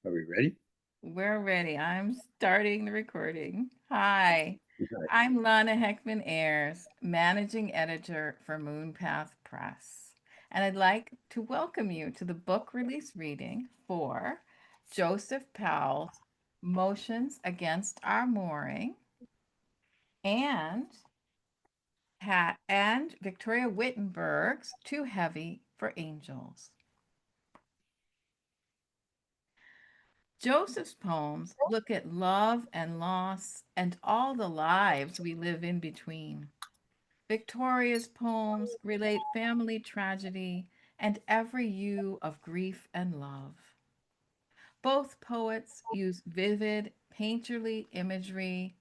Are we ready? We're ready. I'm starting the recording. Hi, Right. I'm Lana Heckman Ayers, Managing Editor for MoonPath Press. And I'd like to welcome you to the book release reading for Joseph Powell's Motions Against Our Mooring and, and Victoria Wittenberg's Too Heavy for Angels. Joseph's poems look at love and loss and all the lives we live in between. Victoria's poems relate family tragedy and every hue of grief and love. Both poets use vivid, painterly imagery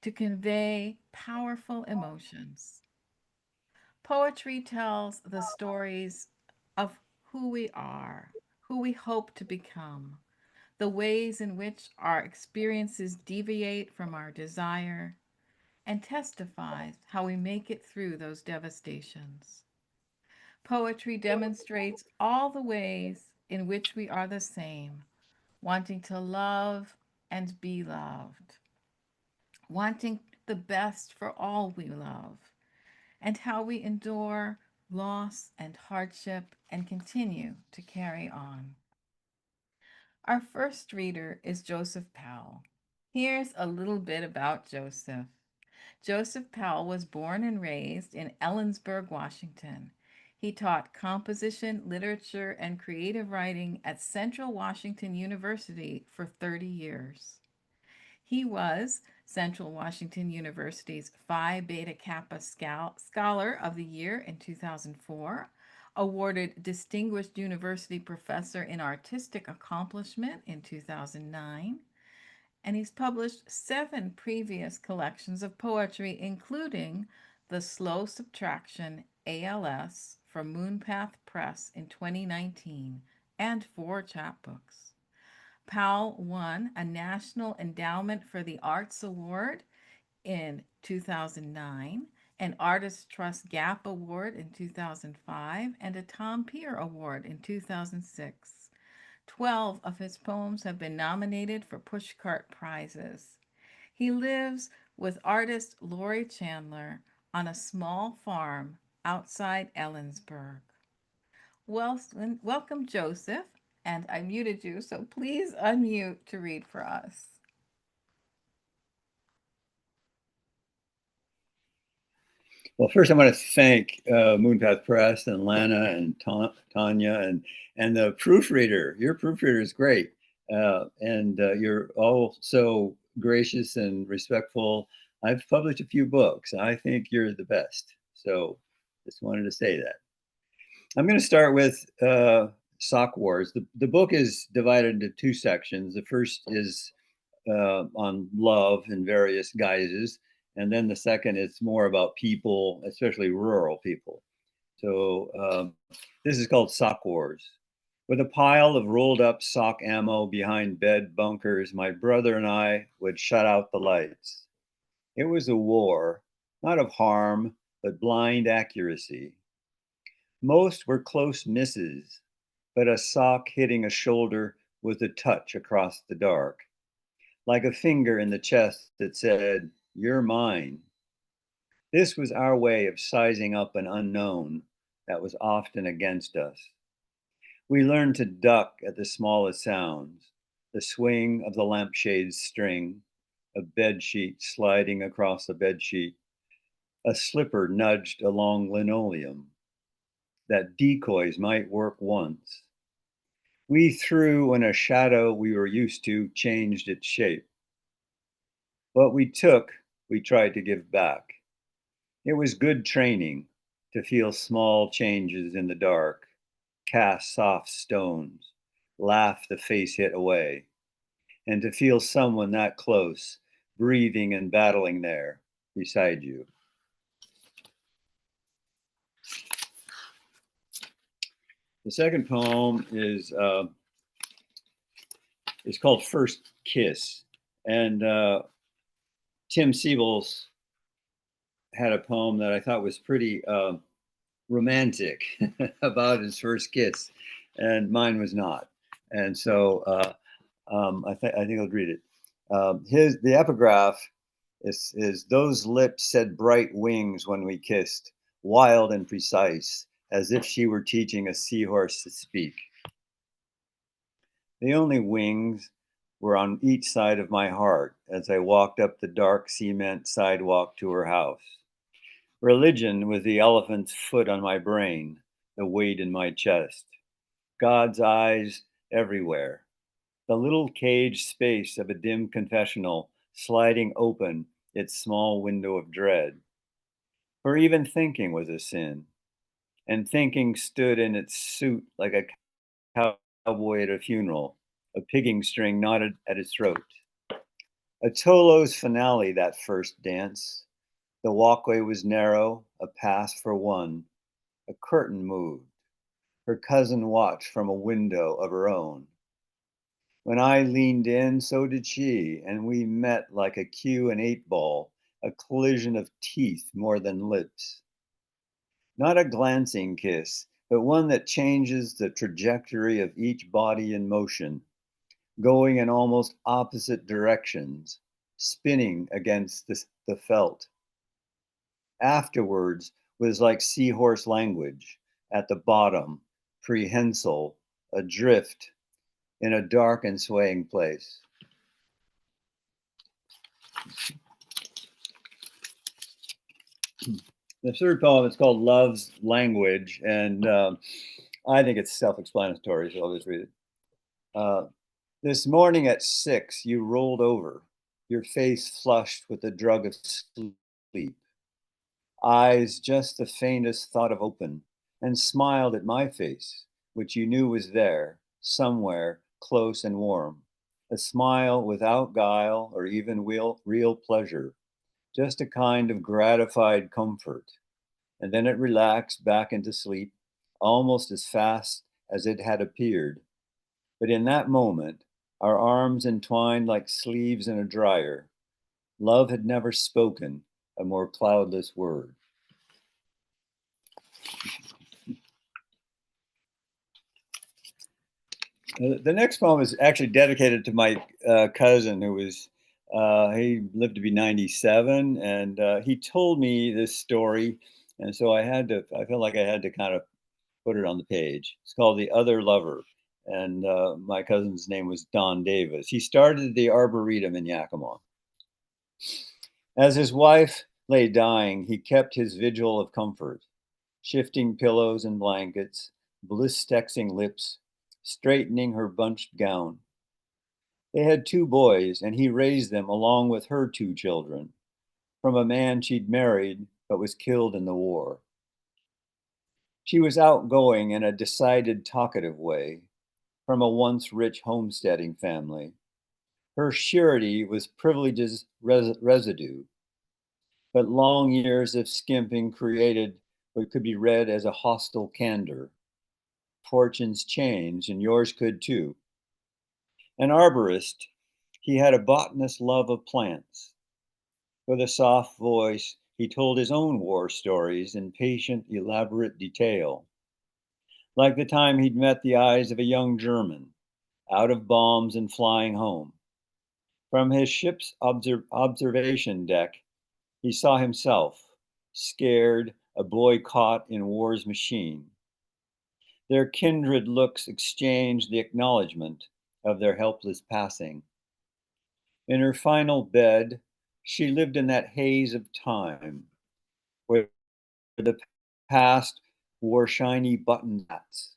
to convey powerful emotions. Poetry tells the stories of who we are, who we hope to become, the ways in which our experiences deviate from our desire, and testifies how we make it through those devastations. Poetry demonstrates all the ways in which we are the same, wanting to love and be loved, wanting the best for all we love, and how we endure loss and hardship and continue to carry on. Our first reader is Joseph Powell. Here's a little bit about Joseph. Joseph Powell was born and raised in Ellensburg, Washington. He taught composition, literature, and creative writing at Central Washington University for 30 years. He was Central Washington University's Phi Beta Kappa Scholar of the Year in 2004, awarded Distinguished University Professor in Artistic Accomplishment in 2009, and he's published 7 previous collections of poetry, including The Slow Subtraction ALS from MoonPath Press in 2019 and 4 chapbooks. Powell won a National Endowment for the Arts Award in 2009, an Artists Trust Gap Award in 2005, and a Tom Peer Award in 2006. 12 of his poems have been nominated for Pushcart Prizes. He lives with artist Lori Chandler on a small farm outside Ellensburg. Welcome, Joseph, and I muted you, so please unmute to read for us. Well, first I want to thank MoonPath Press and Lana and Tanya and the proofreader. Your proofreader is great, and you're all so gracious and respectful. I've published a few books. I think you're the best. So, just wanted to say that. I'm going to start with Sock Wars. The book is divided into 2 sections. The first is on love in various guises. And then the second is more about people, especially rural people. So this is called Sock Wars. With a pile of rolled up sock ammo behind bed bunkers, my brother and I would shut out the lights. It was a war, not of harm, but blind accuracy. Most were close misses, but a sock hitting a shoulder was a touch across the dark, like a finger in the chest that said, "You're mine." This was our way of sizing up an unknown that was often against us. We learned to duck at the smallest sounds, the swing of the lampshade's string, a bedsheet sliding across a bedsheet, a slipper nudged along linoleum, that decoys might work once. We threw when a shadow we were used to changed its shape. What we took, we tried to give back. It was good training to feel small changes in the dark, cast soft stones, laugh the face hit away, and to feel someone that close, breathing and battling there beside you. The second poem is called First Kiss. And Tim Siebels had a poem that I thought was pretty romantic about his first kiss, and mine was not. And so I think I'll read it. The epigraph is those lips said bright wings when we kissed, wild and precise, as if she were teaching a seahorse to speak. The only wings were on each side of my heart as I walked up the dark cement sidewalk to her house. Religion was the elephant's foot on my brain, the weight in my chest. God's eyes everywhere. The little caged space of a dim confessional sliding open its small window of dread. For even thinking was a sin, and thinking stood in its suit like a cowboy at a funeral, a pigging string knotted at its throat. A Tolo's finale, that first dance. The walkway was narrow, a pass for one. A curtain moved. Her cousin watched from a window of her own. When I leaned in, so did she, and we met like a cue and eight ball, a collision of teeth more than lips. Not a glancing kiss, but one that changes the trajectory of each body in motion, going in almost opposite directions, spinning against the felt. Afterwards was like seahorse language, at the bottom, prehensile, adrift, in a dark and swaying place. The third poem is called Love's Language, and I think it's self-explanatory, so I'll just read it. This morning at 6, you rolled over, your face flushed with the drug of sleep, eyes just the faintest thought of open, and smiled at my face, which you knew was there, somewhere close and warm. A smile without guile or even real pleasure, just a kind of gratified comfort. And then it relaxed back into sleep almost as fast as it had appeared. But in that moment, our arms entwined like sleeves in a dryer. Love had never spoken a more cloudless word. The next poem is actually dedicated to my cousin who was, he lived to be 97, and he told me this story. And so I felt like I had to kind of put it on the page. It's called The Other Lover. And my cousin's name was Don Davis. He started the Arboretum in Yakima. As his wife lay dying, he kept his vigil of comfort, shifting pillows and blankets, bliss-texing lips, straightening her bunched gown. They had 2 boys, and he raised them along with her 2 children, from a man she'd married but was killed in the war. She was outgoing in a decided, talkative way, from a once rich homesteading family. Her surety was privilege's residue, but long years of skimping created what could be read as a hostile candor. Fortunes change, and yours could too. An arborist, he had a botanist's love of plants. With a soft voice, he told his own war stories in patient, elaborate detail, like the time he'd met the eyes of a young German, out of bombs and flying home. From his ship's observation deck, he saw himself, scared, a boy caught in war's machine. Their kindred looks exchanged the acknowledgement of their helpless passing. In her final bed, she lived in that haze of time where the past wore shiny button hats.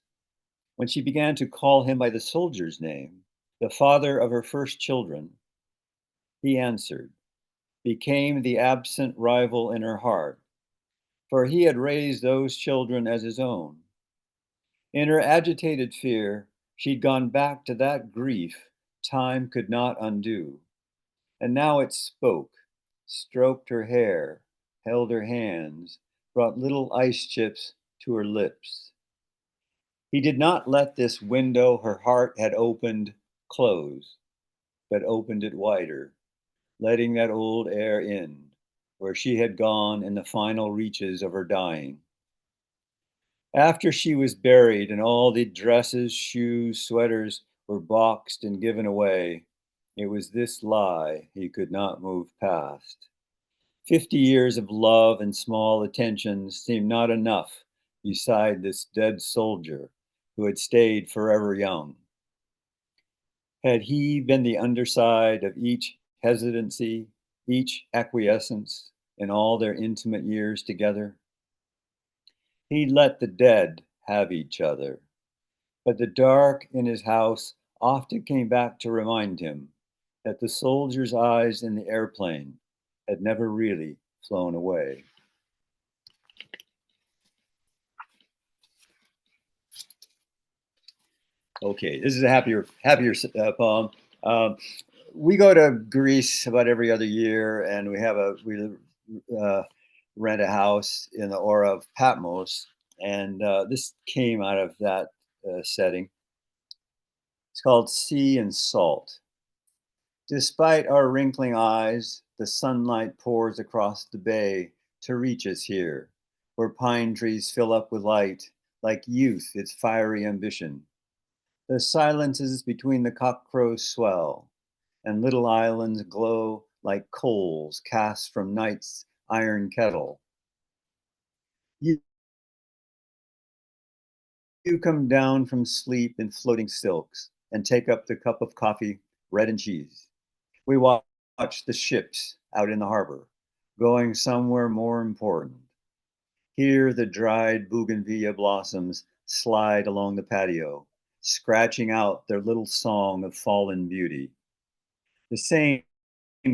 When she began to call him by the soldier's name, the father of her first children, he answered, became the absent rival in her heart, for he had raised those children as his own. In her agitated fear, she'd gone back to that grief time could not undo. And now it spoke, stroked her hair, held her hands, brought little ice chips to her lips. He did not let this window her heart had opened close, but opened it wider, letting that old air in, where she had gone in the final reaches of her dying. After she was buried and all the dresses, shoes, sweaters were boxed and given away. It was this lie he could not move past. 50 years of love and small attentions seemed not enough beside this dead soldier who had stayed forever young. Had he been the underside of each hesitancy, each acquiescence in all their intimate years together? He'd let the dead have each other, but the dark in his house often came back to remind him that the soldier's eyes in the airplane had never really flown away. Okay, this is a happier poem. Um, we go to Greece about every other year, and we uh, rent a house in the Aura of Patmos, and this came out of that setting. It's called Sea and Salt. Despite our wrinkling eyes, the sunlight pours across the bay to reach us here, where pine trees fill up with light, like youth, its fiery ambition. The silences between the cockcrows swell, and little islands glow like coals cast from night's iron kettle. You, you come down from sleep in floating silks and take up the cup of coffee, bread and cheese. We watch the ships out in the harbor, going somewhere more important. Here the dried bougainvillea blossoms slide along the patio, scratching out their little song of fallen beauty. The same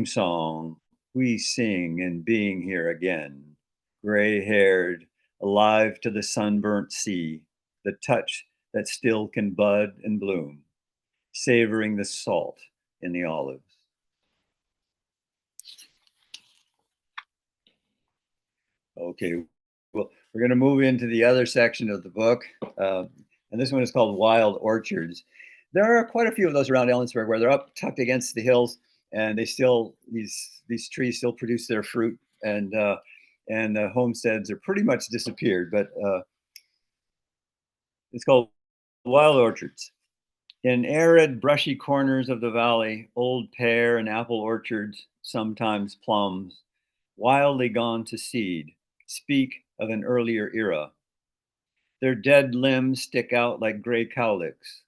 song we sing in being here again, gray haired, alive to the sunburnt sea, the touch that still can bud and bloom, savoring the salt in the olives. Okay, well, we're going to move into the other section of the book, and this one is called Wild Orchards. There are quite a few of those around Ellensburg where they're up tucked against the hills, and they still these trees still produce their fruit, and the homesteads are pretty much disappeared. But it's called Wild Orchards. In arid, brushy corners of the valley, old pear and apple orchards, sometimes plums, wildly gone to seed, speak of an earlier era. Their dead limbs stick out like gray cowlicks,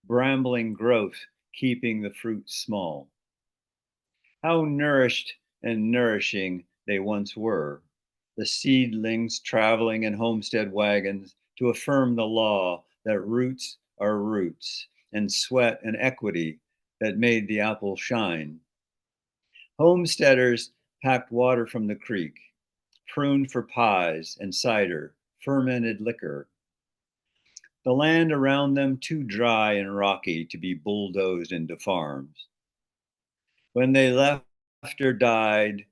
brambling growth keeping the fruit small. How nourished and nourishing they once were, the seedlings traveling in homestead wagons to affirm the law that roots are roots, and sweat and equity that made the apple shine. Homesteaders packed water from the creek, pruned for pies and cider, fermented liquor. The land around them too dry and rocky to be bulldozed into farms. When they left or died,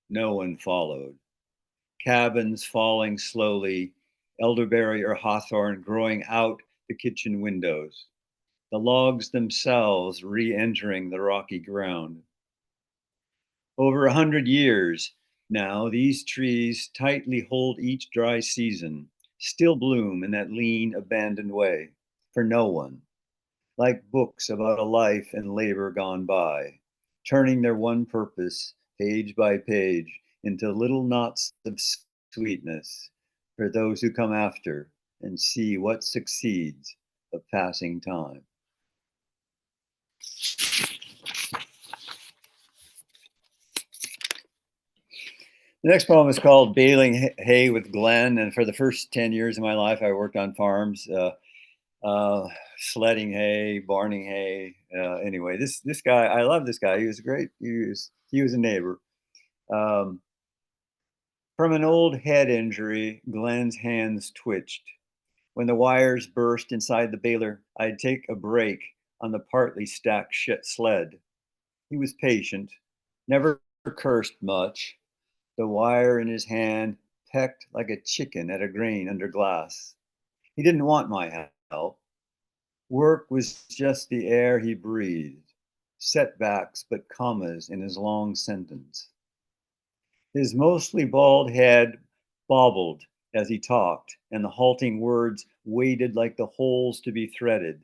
no one followed. Cabins falling slowly, elderberry or hawthorn growing out the kitchen windows, the logs themselves re-entering the rocky ground. Over 100 years now, these trees tightly hold each dry season, still bloom in that lean, abandoned way, for no one, like books about a life and labor gone by, turning their one purpose, page by page, into little knots of sweetness for those who come after and see what succeeds of passing time. The next poem is called Baling Hay with Glenn, and for the first 10 years of my life, I worked on farms, sledding hay, barning hay. Anyway, this guy, I love this guy. He was great. He was a neighbor. Um, from an old head injury, Glenn's hands twitched. When the wires burst inside the baler, I'd take a break on the partly stacked sled. He was patient, never cursed much. The wire in his hand pecked like a chicken at a grain under glass. He didn't want my help. Work was just the air he breathed, setbacks but commas in his long sentence. His mostly bald head bobbled as he talked, and the halting words waited like the holes to be threaded.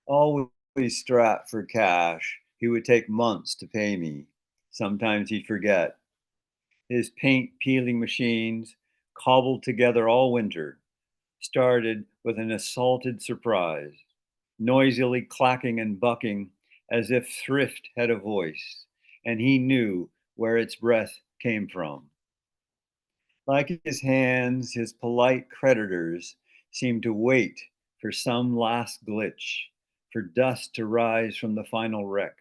always strapped for cash. He would take months to pay me. Sometimes he'd forget. His paint peeling machines, cobbled together all winter, started with an assaulted surprise, noisily clacking and bucking as if thrift had a voice, and he knew where its breath came from. Like his hands, his polite creditors seemed to wait for some last glitch, for dust to rise from the final wreck.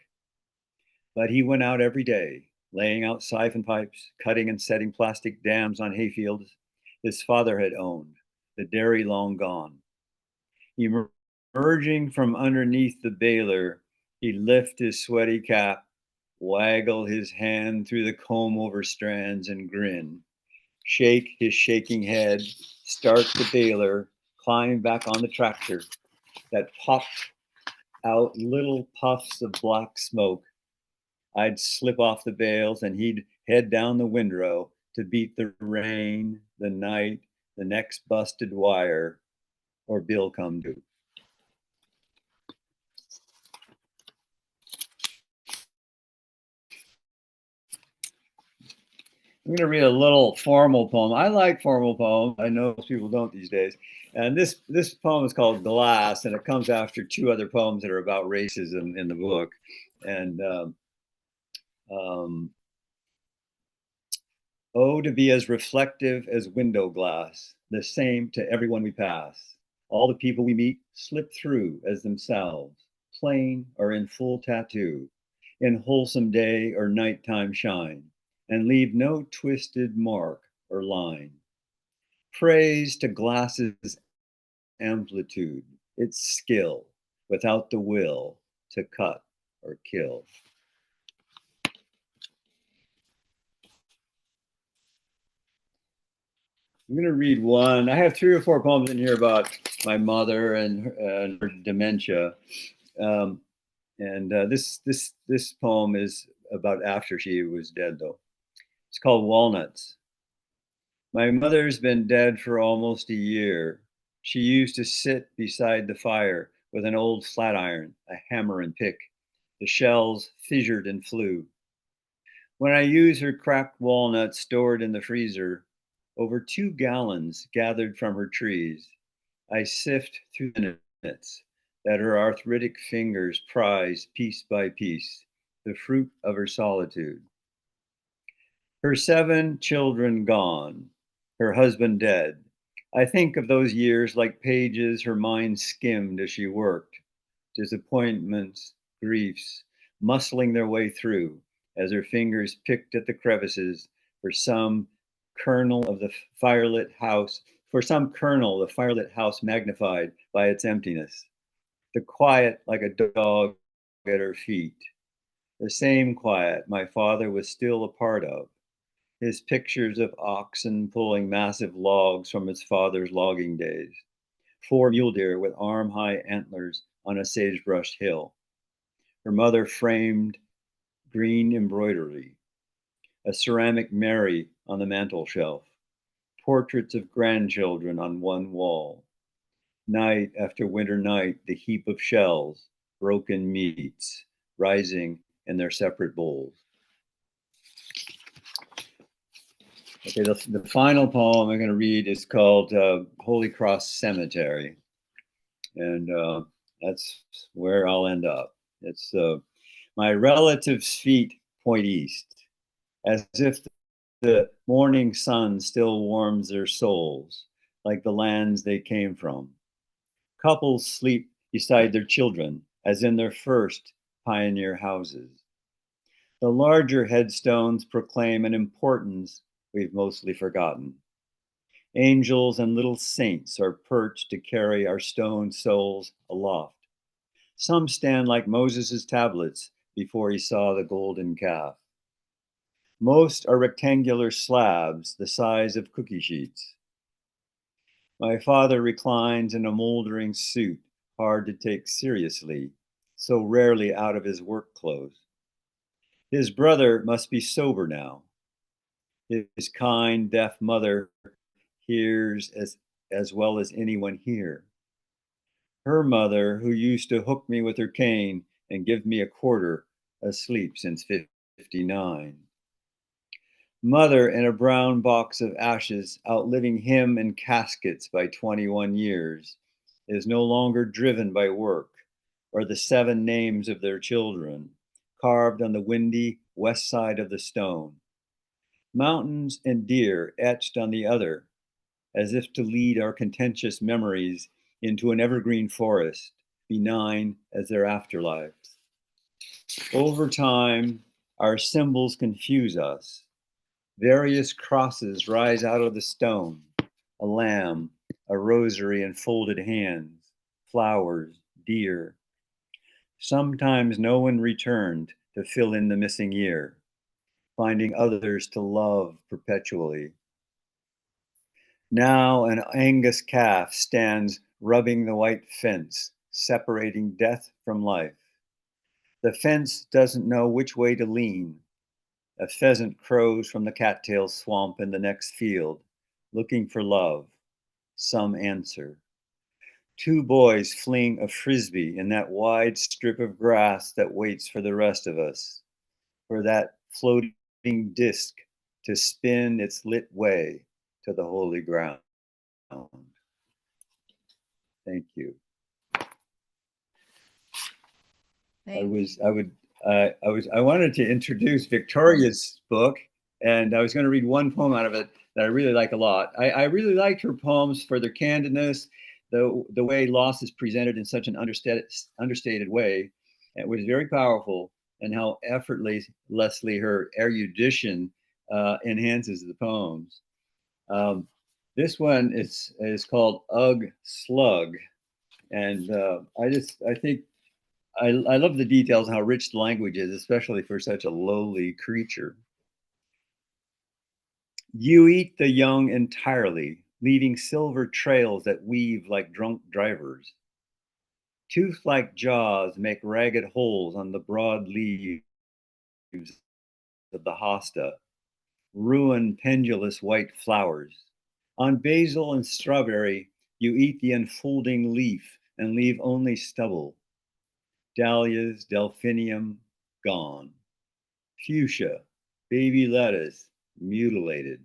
But he went out every day, laying out siphon pipes, cutting and setting plastic dams on hayfields his father had owned, the dairy long gone. Emerging from underneath the baler, he'd lift his sweaty cap, waggle his hand through the comb over strands, and grin, shake his shaking head, start the baler, climb back on the tractor that popped out little puffs of black smoke. I'd slip off the bales and he'd head down the windrow to beat the rain, the night, the next busted wire, or bill come due. I'm going to read a little formal poem. I like formal poems. I know most people don't these days. And this poem is called Glass, and it comes after two other poems that are about racism in the book. And um, oh, to be as reflective as window glass, the same to everyone we pass. All the people we meet slip through as themselves, plain or in full tattoo, in wholesome day or nighttime shine, and leave no twisted mark or line. Praise to glass's amplitude, its skill, without the will to cut or kill. I'm going to read one. I have three or four poems in here about my mother and her dementia. Um, and this poem is about after she was dead, though. It's called Walnuts. My mother's been dead for almost a year. She used to sit beside the fire with an old flat iron, a hammer and pick. The shells fissured and flew. When I use her cracked walnuts stored in the freezer, over 2 gallons gathered from her trees, I sift through the minutes that her arthritic fingers prize piece by piece, the fruit of her solitude. Her 7 children gone, her husband dead. I think of those years like pages her mind skimmed as she worked, disappointments, griefs, muscling their way through as her fingers picked at the crevices for some kernel of the firelit house, for some kernel the firelit house magnified by its emptiness. The quiet like a dog at her feet. The same quiet my father was still a part of. His pictures of oxen pulling massive logs from his father's logging days. 4 mule deer with arm-high antlers on a sagebrush hill. Her mother framed green embroidery, a ceramic Mary on the mantel shelf, portraits of grandchildren on one wall. Night after winter night, the heap of shells, broken meats, rising in their separate bowls. Okay, the final poem I'm going to read is called Holy Cross Cemetery. And that's where I'll end up. It's my relatives' feet point east, as if the morning sun still warms their souls, like the lands they came from. Couples sleep beside their children, as in their first pioneer houses. The larger headstones proclaim an importance we've mostly forgotten. Angels and little saints are perched to carry our stone souls aloft. Some stand like Moses' tablets before he saw the golden calf. Most are rectangular slabs the size of cookie sheets. My father reclines in a moldering suit, hard to take seriously, so rarely out of his work clothes. His brother must be sober now. His kind, deaf mother hears as well as anyone here. Her mother, who used to hook me with her cane and give me a quarter, asleep since 59. Mother in a brown box of ashes, outliving him in caskets by 21 years, is no longer driven by work or the 7 names of their children, carved on the windy west side of the stone. Mountains and deer etched on the other, as if to lead our contentious memories into an evergreen forest, benign as their afterlives. Over time, our symbols confuse us. Various crosses rise out of the stone: a lamb, a rosary in folded hands, flowers, deer. Sometimes no one returned to fill in the missing year, finding others to love perpetually. Now an Angus calf stands rubbing the white fence, separating death from life. The fence doesn't know which way to lean. A pheasant crows from the cattail swamp in the next field, looking for love, some answer. 2 boys fling a frisbee in that wide strip of grass that waits for the rest of us, for that floating disk to spin its lit way to the holy ground. Thank you. I Thank was I would I wanted to introduce Victoria's book, and I was going to read one poem out of it that I really like a lot. I really liked her poems for their candidness, the way loss is presented in such an understated way. It was very powerful, and how effortlessly her erudition enhances the poems. Um, this one is called Ugh Slug, and I think I love the details and how rich the language is, especially for such a lowly creature. You eat the young entirely, leaving silver trails that weave like drunk drivers. Tooth like jaws make ragged holes on the broad leaves of the hosta, ruin pendulous white flowers. On basil and strawberry, you eat the unfolding leaf and leave only stubble. Dahlias, delphinium, gone. Fuchsia, baby lettuce, mutilated.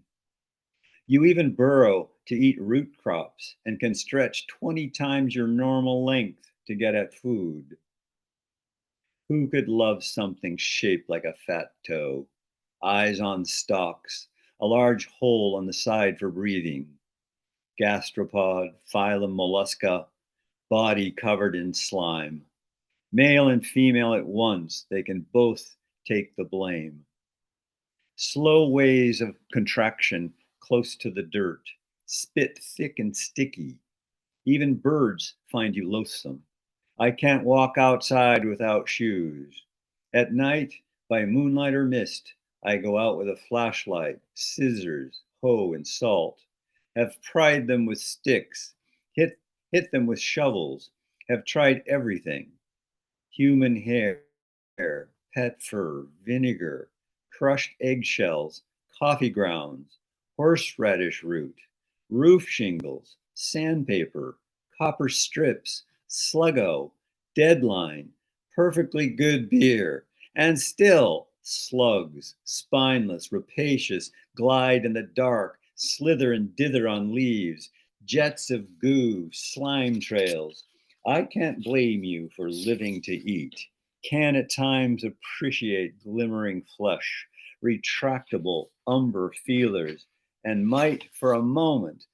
You even burrow to eat root crops and can stretch 20 times your normal length to get at food. Who could love something shaped like a fat toe? Eyes on stalks, a large hole on the side for breathing. Gastropod, phylum mollusca, body covered in slime. Male and female at once, they can both take the blame. Slow ways of contraction close to the dirt, spit thick and sticky. Even birds find you loathsome. I can't walk outside without shoes. At night, by moonlight or mist, I go out with a flashlight, scissors, hoe, and salt. Have pried them with sticks, hit them with shovels, have tried everything: human hair, pet fur, vinegar, crushed eggshells, coffee grounds, horseradish root, roof shingles, sandpaper, copper strips, sluggo, deadline, perfectly good beer, and still slugs, spineless, rapacious, glide in the dark, slither and dither on leaves, jets of goo, slime trails. I can't blame you for living to eat, can at times appreciate glimmering flesh, retractable umber feelers, and might for a moment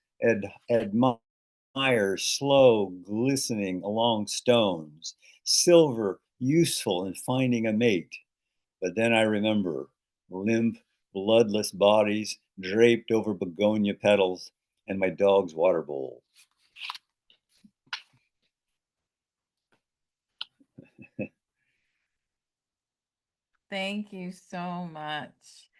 admire slow glistening along stones, silver useful in finding a mate. But then I remember limp, bloodless bodies draped over begonia petals and my dog's water bowl. Thank you so much,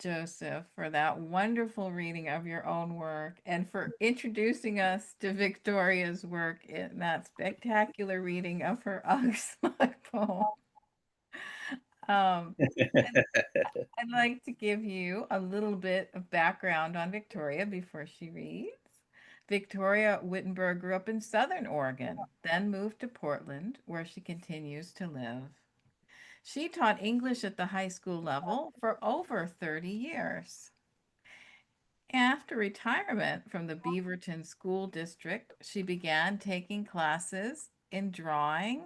Joseph, for that wonderful reading of your own work and for introducing us to Victoria's work in that spectacular reading of her Ugslug poem. And I'd like to give you a little bit of background on Victoria before she reads. Victoria Wyttenberg grew up in Southern Oregon, then moved to Portland, where she continues to live. She taught English at the high school level for over 30 years. After retirement from the Beaverton School District, she began taking classes in drawing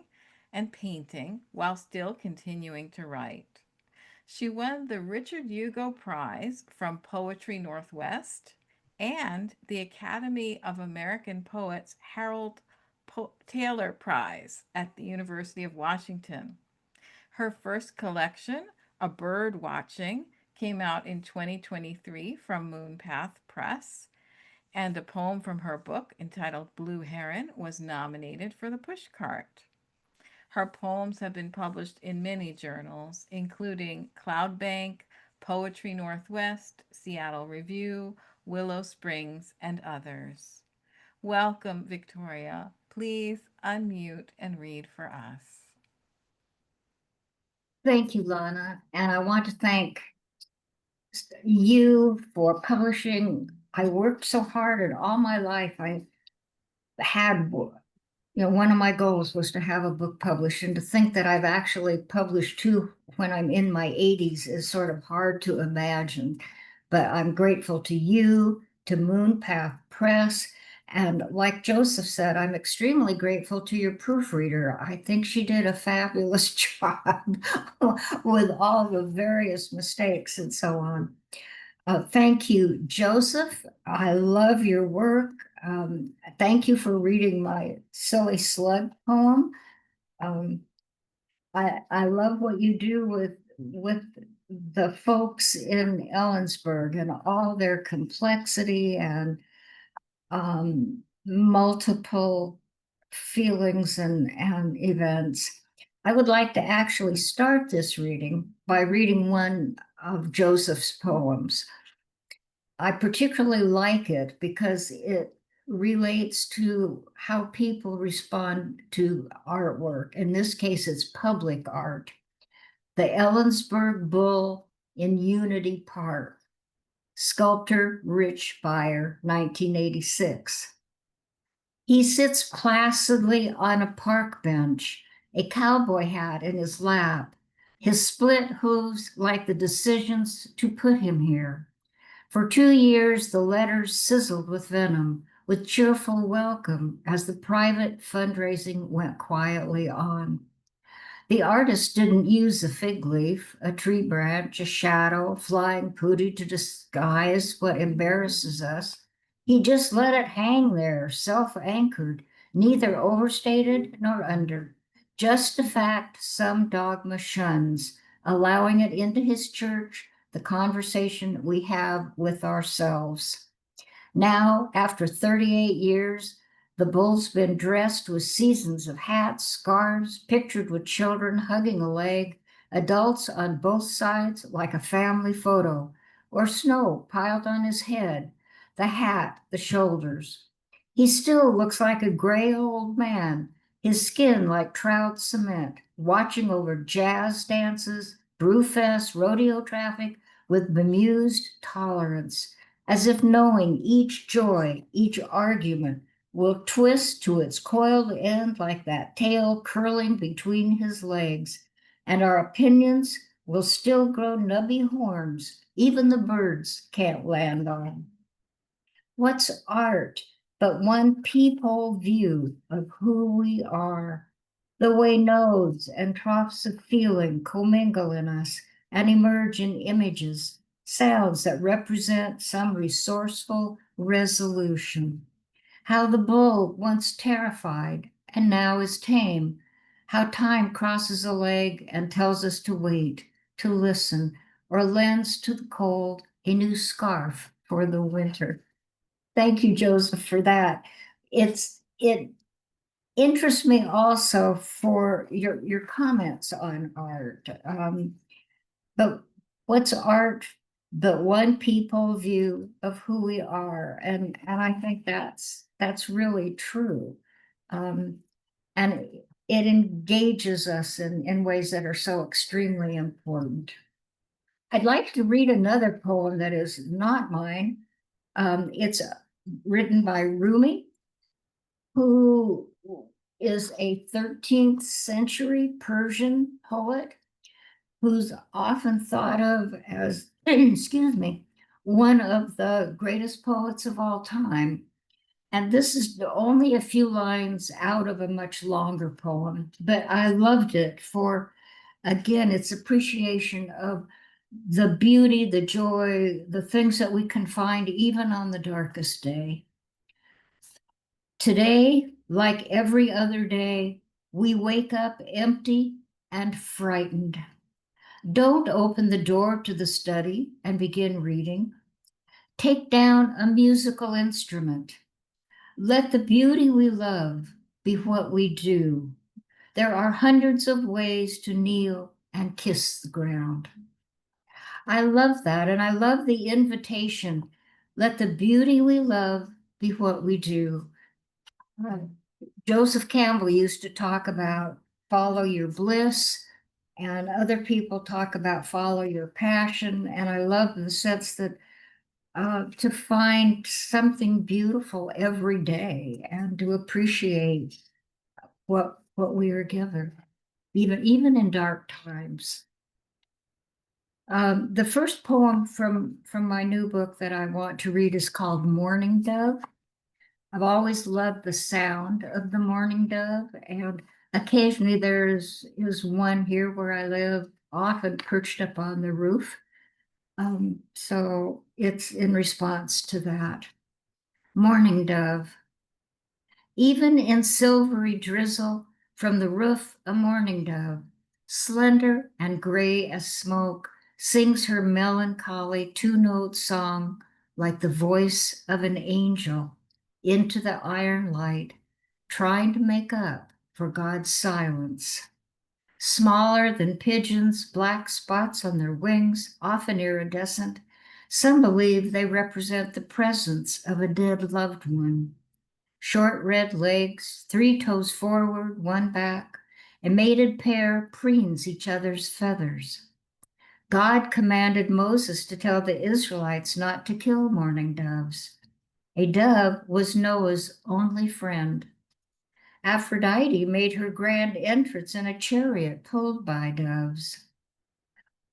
and painting while still continuing to write. She won the Richard Hugo Prize from Poetry Northwest and the Academy of American Poets Harold Taylor Prize at the University of Washington. Her first collection, A Bird Watching, came out in 2023 from MoonPath Press, and a poem from her book entitled Blue Heron was nominated for the Pushcart. Her poems have been published in many journals, including Cloudbank, Poetry Northwest, Seattle Review, Willow Springs, and others. Welcome, Victoria. Please unmute and read for us. Thank you, Lana. And I want to thank you for publishing. I worked so hard and all my life. I had, one of my goals was to have a book published, and to think that I've actually published two when I'm in my 80s is sort of hard to imagine. But I'm grateful to you, to MoonPath Press. And like Joseph said, I'm extremely grateful to your proofreader. I think she did a fabulous job with all the various mistakes and so on. Thank you, Joseph. I love your work. Thank you for reading my silly slug poem. I love what you do with the folks in Ellensburg and all their complexity and multiple feelings and events. I would like to actually start this reading by reading one of Joseph's poems. I particularly like it because it relates to how people respond to artwork. In this case, it's public art. The Ellensburg Bull in Unity Park. Sculptor Rich Beyer, 1986. He sits placidly on a park bench, a cowboy hat in his lap, his split hooves like the decisions to put him here. For 2 years, the letters sizzled with venom, with cheerful welcome as the private fundraising went quietly on. The artist didn't use a fig leaf, a tree branch, a shadow, flying pooty to disguise what embarrasses us. He just let it hang there, self-anchored, neither overstated nor under. Just a fact some dogma shuns, allowing it into his church, the conversation we have with ourselves. Now, after 38 years, the bull's been dressed with seasons of hats, scarves, pictured with children hugging a leg, adults on both sides like a family photo, or snow piled on his head, the hat, the shoulders. He still looks like a gray old man, his skin like trout cement, watching over jazz dances, brewfest, rodeo traffic with bemused tolerance, as if knowing each joy, each argument will twist to its coiled end like that tail curling between his legs, and our opinions will still grow nubby horns even the birds can't land on. What's art but one peephole view of who we are? The way nodes and troughs of feeling commingle in us and emerge in images, sounds that represent some resourceful resolution. How the bull once terrified and now is tame. How time crosses a leg and tells us to wait, to listen, or lends to the cold a new scarf for the winter. Thank you, Joseph, for that. It interests me also for your comments on art. But what's art but one people view of who we are? And I think that's really true. And it engages us in ways that are so extremely important. I'd like to read another poem that is not mine. It's written by Rumi, who is a 13th century Persian poet who's often thought of as, excuse me, one of the greatest poets of all time. And this is only a few lines out of a much longer poem, but I loved it for, again, its appreciation of the beauty, the joy, the things that we can find even on the darkest day. Today, like every other day, we wake up empty and frightened. Don't open the door to the study and begin reading. Take down a musical instrument. Let the beauty we love be what we do. There are hundreds of ways to kneel and kiss the ground. I love that, and I love the invitation. Let the beauty we love be what we do. Joseph Campbell used to talk about follow your bliss, and other people talk about follow your passion. And I love the sense that to find something beautiful every day and to appreciate what we are given, even in dark times. The first poem from my new book that I want to read is called Mourning Dove. I've always loved the sound of the mourning dove, and occasionally there's one here where I live, often perched up on the roof. So it's in response to that. Mourning dove. Even in silvery drizzle from the roof, a mourning dove, slender and gray as smoke, sings her melancholy two-note song like the voice of an angel into the iron light, trying to make up for God's silence. Smaller than pigeons, black spots on their wings, often iridescent, some believe they represent the presence of a dead loved one. Short red legs, 3 toes forward, 1 back, a mated pair preens each other's feathers. God commanded Moses to tell the Israelites not to kill mourning doves. A dove was Noah's only friend. Aphrodite made her grand entrance in a chariot pulled by doves.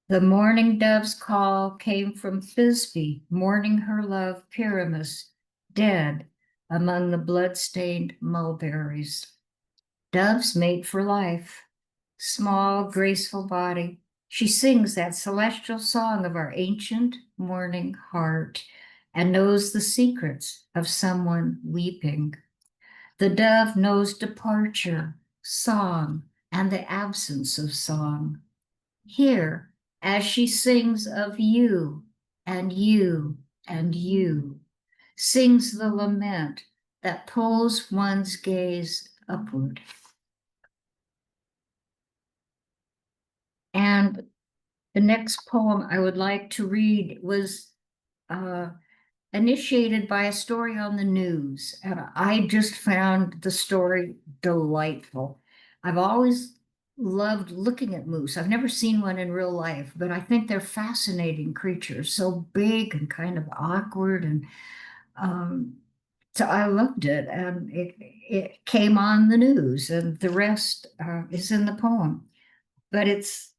The mourning dove's call came from Thisbe, mourning her love Pyramus, dead among the blood-stained mulberries. Doves mate for life. Small, graceful body, she sings that celestial song of our ancient mourning heart and knows the secrets of someone weeping. The dove knows departure, song, and the absence of song. Hear, as she sings of you and you and you, sings the lament that pulls one's gaze upward. And the next poem I would like to read was initiated by a story on the news, and I just found the story delightful. I've always loved looking at moose. I've never seen one in real life, but I think they're fascinating creatures, so big and kind of awkward. And so I loved it, and it came on the news, and the rest is in the poem. But it's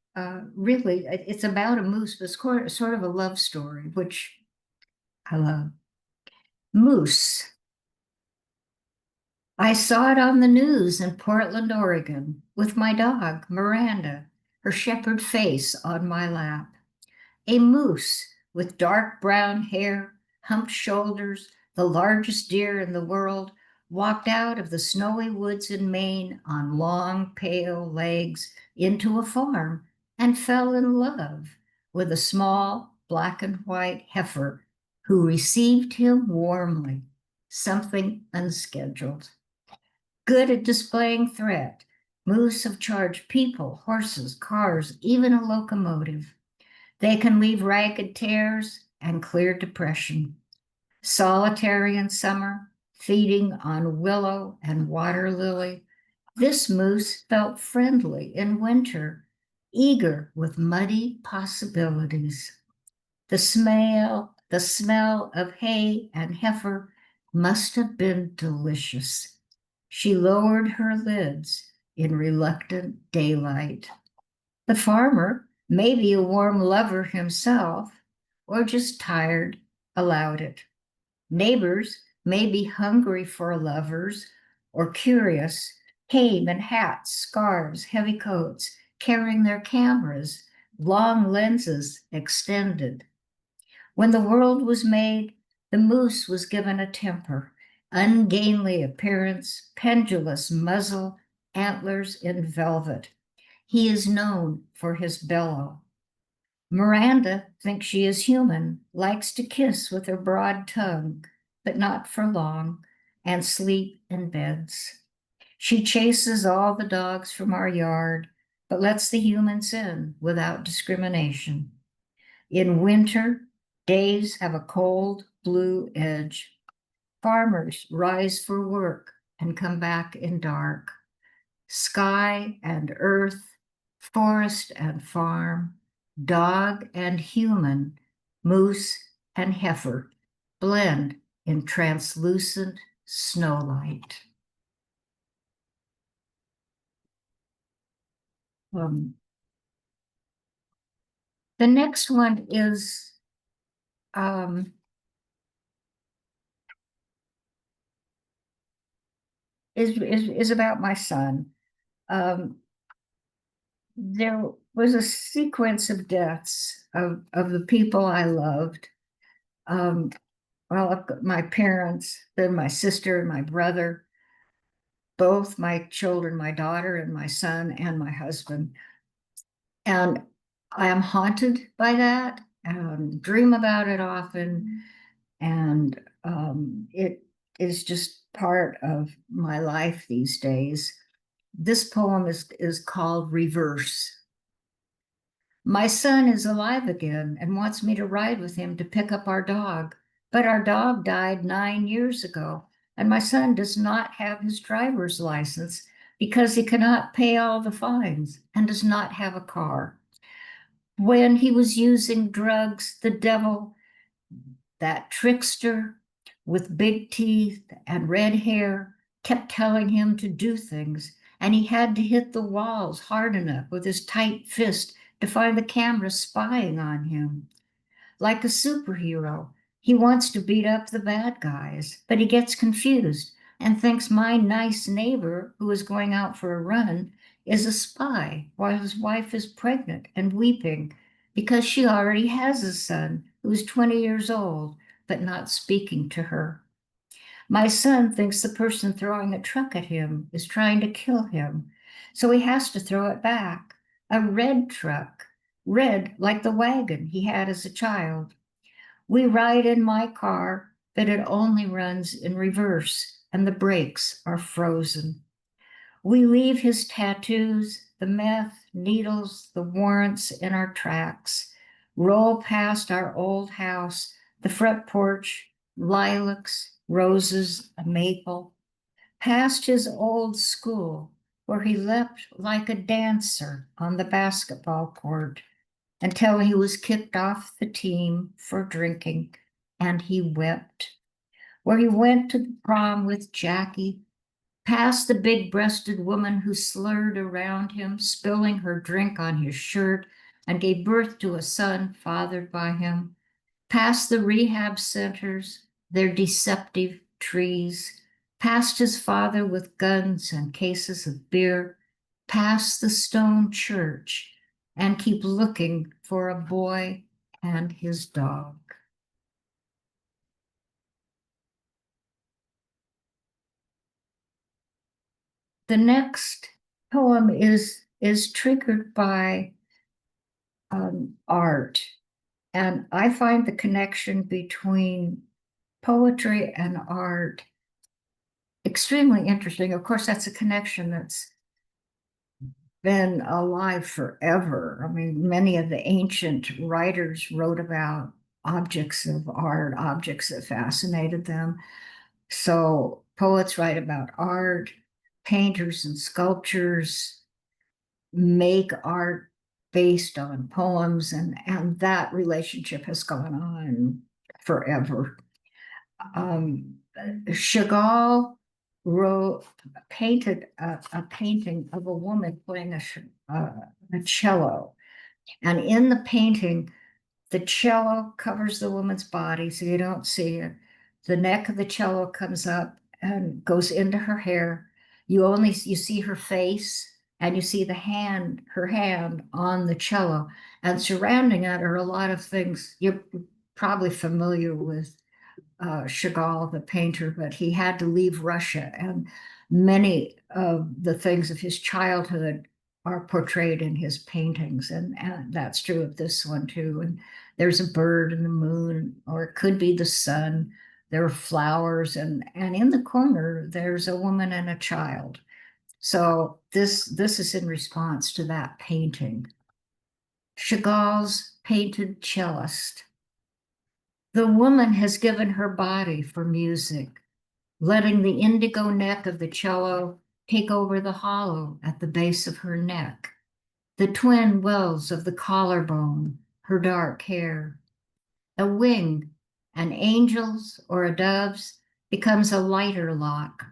really, it's about a moose, but it's sort of a love story, which I love. Moose. I saw it on the news in Portland, Oregon, with my dog, Miranda, her shepherd face on my lap. A moose with dark brown hair, humped shoulders, the largest deer in the world, walked out of the snowy woods in Maine on long, pale legs into a farm and fell in love with a small black and white heifer who received him warmly, something unscheduled. Good at displaying threat, moose have charged people, horses, cars, even a locomotive. They can leave ragged tears and clear depression. Solitary in summer, feeding on willow and water lily, this moose felt friendly in winter, eager with muddy possibilities. The smell of hay and heifer must have been delicious. She lowered her lids in reluctant daylight. The farmer, maybe a warm lover himself, or just tired, allowed it. Neighbors, maybe hungry for lovers or curious, came in hats, scarves, heavy coats, carrying their cameras, long lenses extended. When the world was made, the moose was given a temper, ungainly appearance, pendulous muzzle, antlers in velvet. He is known for his bellow. Miranda thinks she is human, likes to kiss with her broad tongue, but not for long, and sleep in beds. She chases all the dogs from our yard, but lets the humans in without discrimination. In winter, days have a cold blue edge. Farmers rise for work and come back in dark. Sky and earth, forest and farm, dog and human, moose and heifer blend in translucent snowlight. The next one is about my son. There was a sequence of deaths of the people I loved. Well, my parents, then my sister and my brother, both my children, my daughter and my son and my husband. And I am haunted by that, dream about it often. And it is just part of my life these days. This poem is called Reverse. My son is alive again and wants me to ride with him to pick up our dog, but our dog died 9 years ago, and my son does not have his driver's license because he cannot pay all the fines and does not have a car. When he was using drugs, the devil, that trickster with big teeth and red hair, kept telling him to do things, and he had to hit the walls hard enough with his tight fist to find the camera spying on him. Like a superhero, he wants to beat up the bad guys, but he gets confused and thinks my nice neighbor, who is going out for a run, is a spy while his wife is pregnant and weeping because she already has a son who is 20 years old, but not speaking to her. My son thinks the person throwing a truck at him is trying to kill him, so he has to throw it back. A red truck, red like the wagon he had as a child. We ride in my car, but it only runs in reverse, and the brakes are frozen. We leave his tattoos, the meth, needles, the warrants in our tracks, roll past our old house, the front porch, lilacs, roses, a maple, past his old school where he leapt like a dancer on the basketball court until he was kicked off the team for drinking, and he wept. Where he went to the prom with Jackie, past the big-breasted woman who slurred around him, spilling her drink on his shirt and gave birth to a son fathered by him, past the rehab centers, their deceptive trees, past his father with guns and cases of beer, past the stone church, and keep looking for a boy and his dog. The next poem is triggered by art, and I find the connection between poetry and art extremely interesting. Of course, that's a connection that's been alive forever. I mean, many of the ancient writers wrote about objects of art, objects that fascinated them. So poets write about art, painters and sculptors make art based on poems, and that relationship has gone on forever. Chagall painted a painting of a woman playing a cello. And in the painting, the cello covers the woman's body, so you don't see it. The neck of the cello comes up and goes into her hair. You see her face, and you see her hand on the cello. And surrounding it are a lot of things. You're probably familiar with Chagall, the painter, but he had to leave Russia, and many of the things of his childhood are portrayed in his paintings, and that's true of this one too. And there's a bird and the moon, or it could be the sun. There are flowers, and in the corner there's a woman and a child. So this is in response to that painting. Chagall's painted cellist. The woman has given her body for music, letting the indigo neck of the cello take over the hollow at the base of her neck, the twin wells of the collarbone, her dark hair. A wing, an angel's or a dove's, becomes a lighter lock.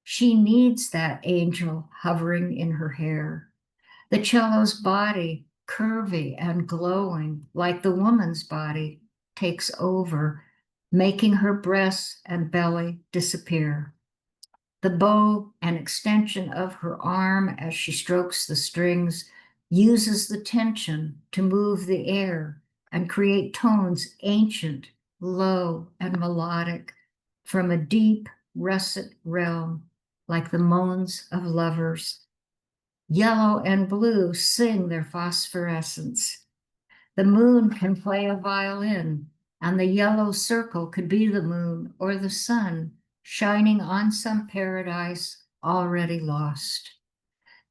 She needs that angel hovering in her hair. The cello's body, curvy and glowing like the woman's body, takes over, making her breasts and belly disappear. The bow, an extension of her arm as she strokes the strings, uses the tension to move the air and create tones ancient, low, and melodic from a deep, russet realm, like the moans of lovers. Yellow and blue sing their phosphorescence. The moon can play a violin, and the yellow circle could be the moon or the sun shining on some paradise already lost.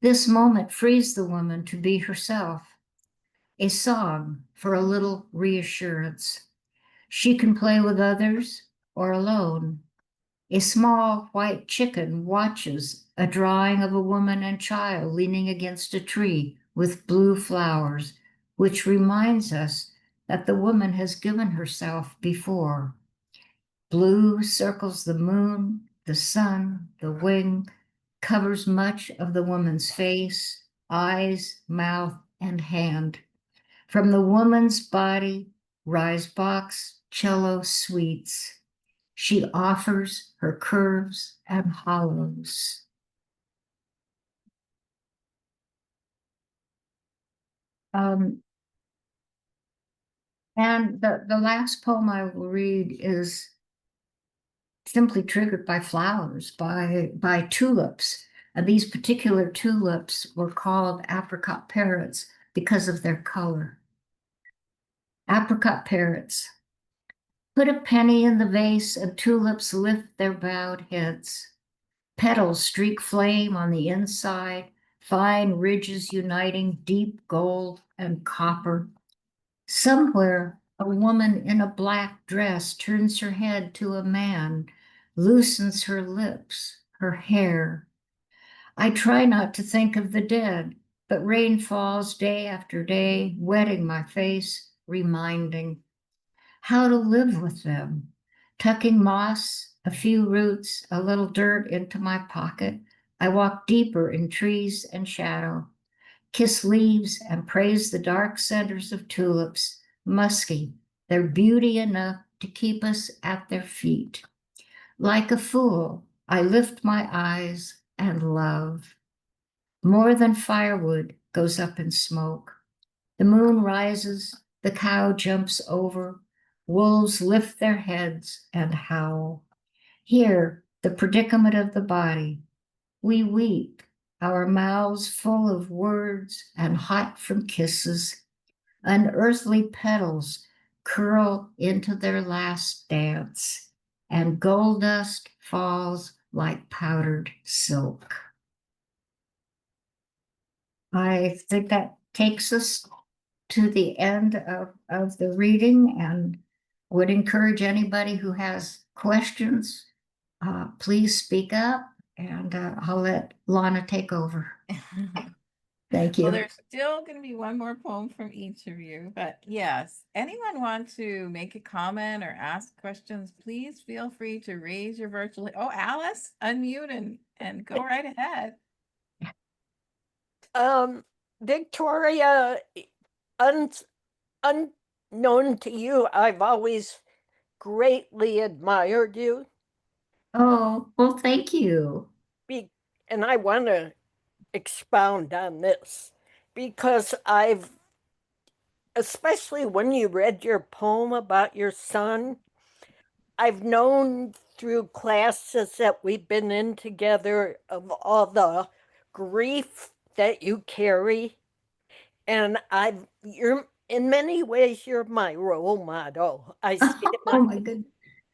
This moment frees the woman to be herself, a song for a little reassurance. She can play with others or alone. A small white chicken watches a drawing of a woman and child leaning against a tree with blue flowers, which reminds us that the woman has given herself before. Blue circles the moon, the sun, the wing, covers much of the woman's face, eyes, mouth, and hand. From the woman's body rise box cello sweets. She offers her curves and hollows. And the last poem I will read is simply triggered by flowers, by tulips. And these particular tulips were called apricot parrots because of their color. Apricot parrots. Put a penny in the vase and tulips lift their bowed heads. Petals streak flame on the inside, fine ridges uniting deep gold and copper. Somewhere, a woman in a black dress turns her head to a man, loosens her lips, her hair. I try not to think of the dead, but rain falls day after day, wetting my face, reminding how to live with them. Tucking moss, a few roots, a little dirt into my pocket, I walk deeper in trees and shadow, kiss leaves and praise the dark centers of tulips, musky, their beauty enough to keep us at their feet. Like a fool, I lift my eyes and love. More than firewood goes up in smoke. The moon rises, the cow jumps over, wolves lift their heads and howl. Here, the predicament of the body. We weep, our mouths full of words and hot from kisses. Unearthly petals curl into their last dance, and gold dust falls like powdered silk. I think that takes us to the end of the reading, and would encourage anybody who has questions, please speak up, and I'll let Lana take over. Thank Well, you. there's still going to be one more poem from each of you, but yes, anyone want to make a comment or ask questions, please feel free to raise your virtual. Oh, Alice, unmute and go right ahead. Victoria, unknown to you, I've always greatly admired you. Oh, well, thank you. And I want to expound on this because especially when you read your poem about your son, I've known through classes that we've been in together of all the grief that you carry. And you're in many ways, you're my role model. Oh my goodness.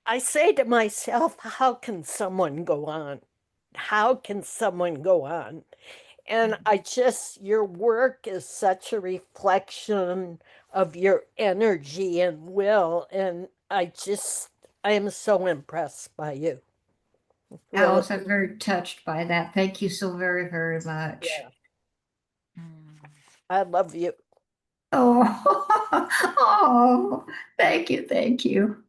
I say to myself, how can someone go on? How can someone go on? And your work is such a reflection of your energy and will. And I am so impressed by you. Really. Alice, I'm very touched by that. Thank you so very, very much. Yeah. I love you. Oh, oh, thank you, thank you.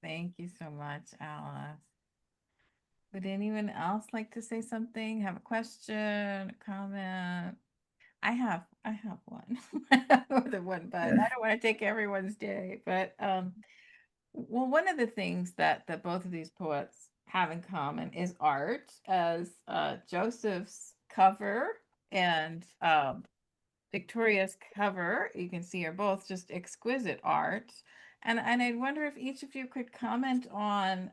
Thank you so much, Alice. Would anyone else like to say something? Have a question, a comment? I have one. More than one, but I don't want to take everyone's day. But well, one of the things that both of these poets have in common is art, as Joseph's cover and Victoria's cover, you can see, are both just exquisite art. And I wonder if each of you could comment on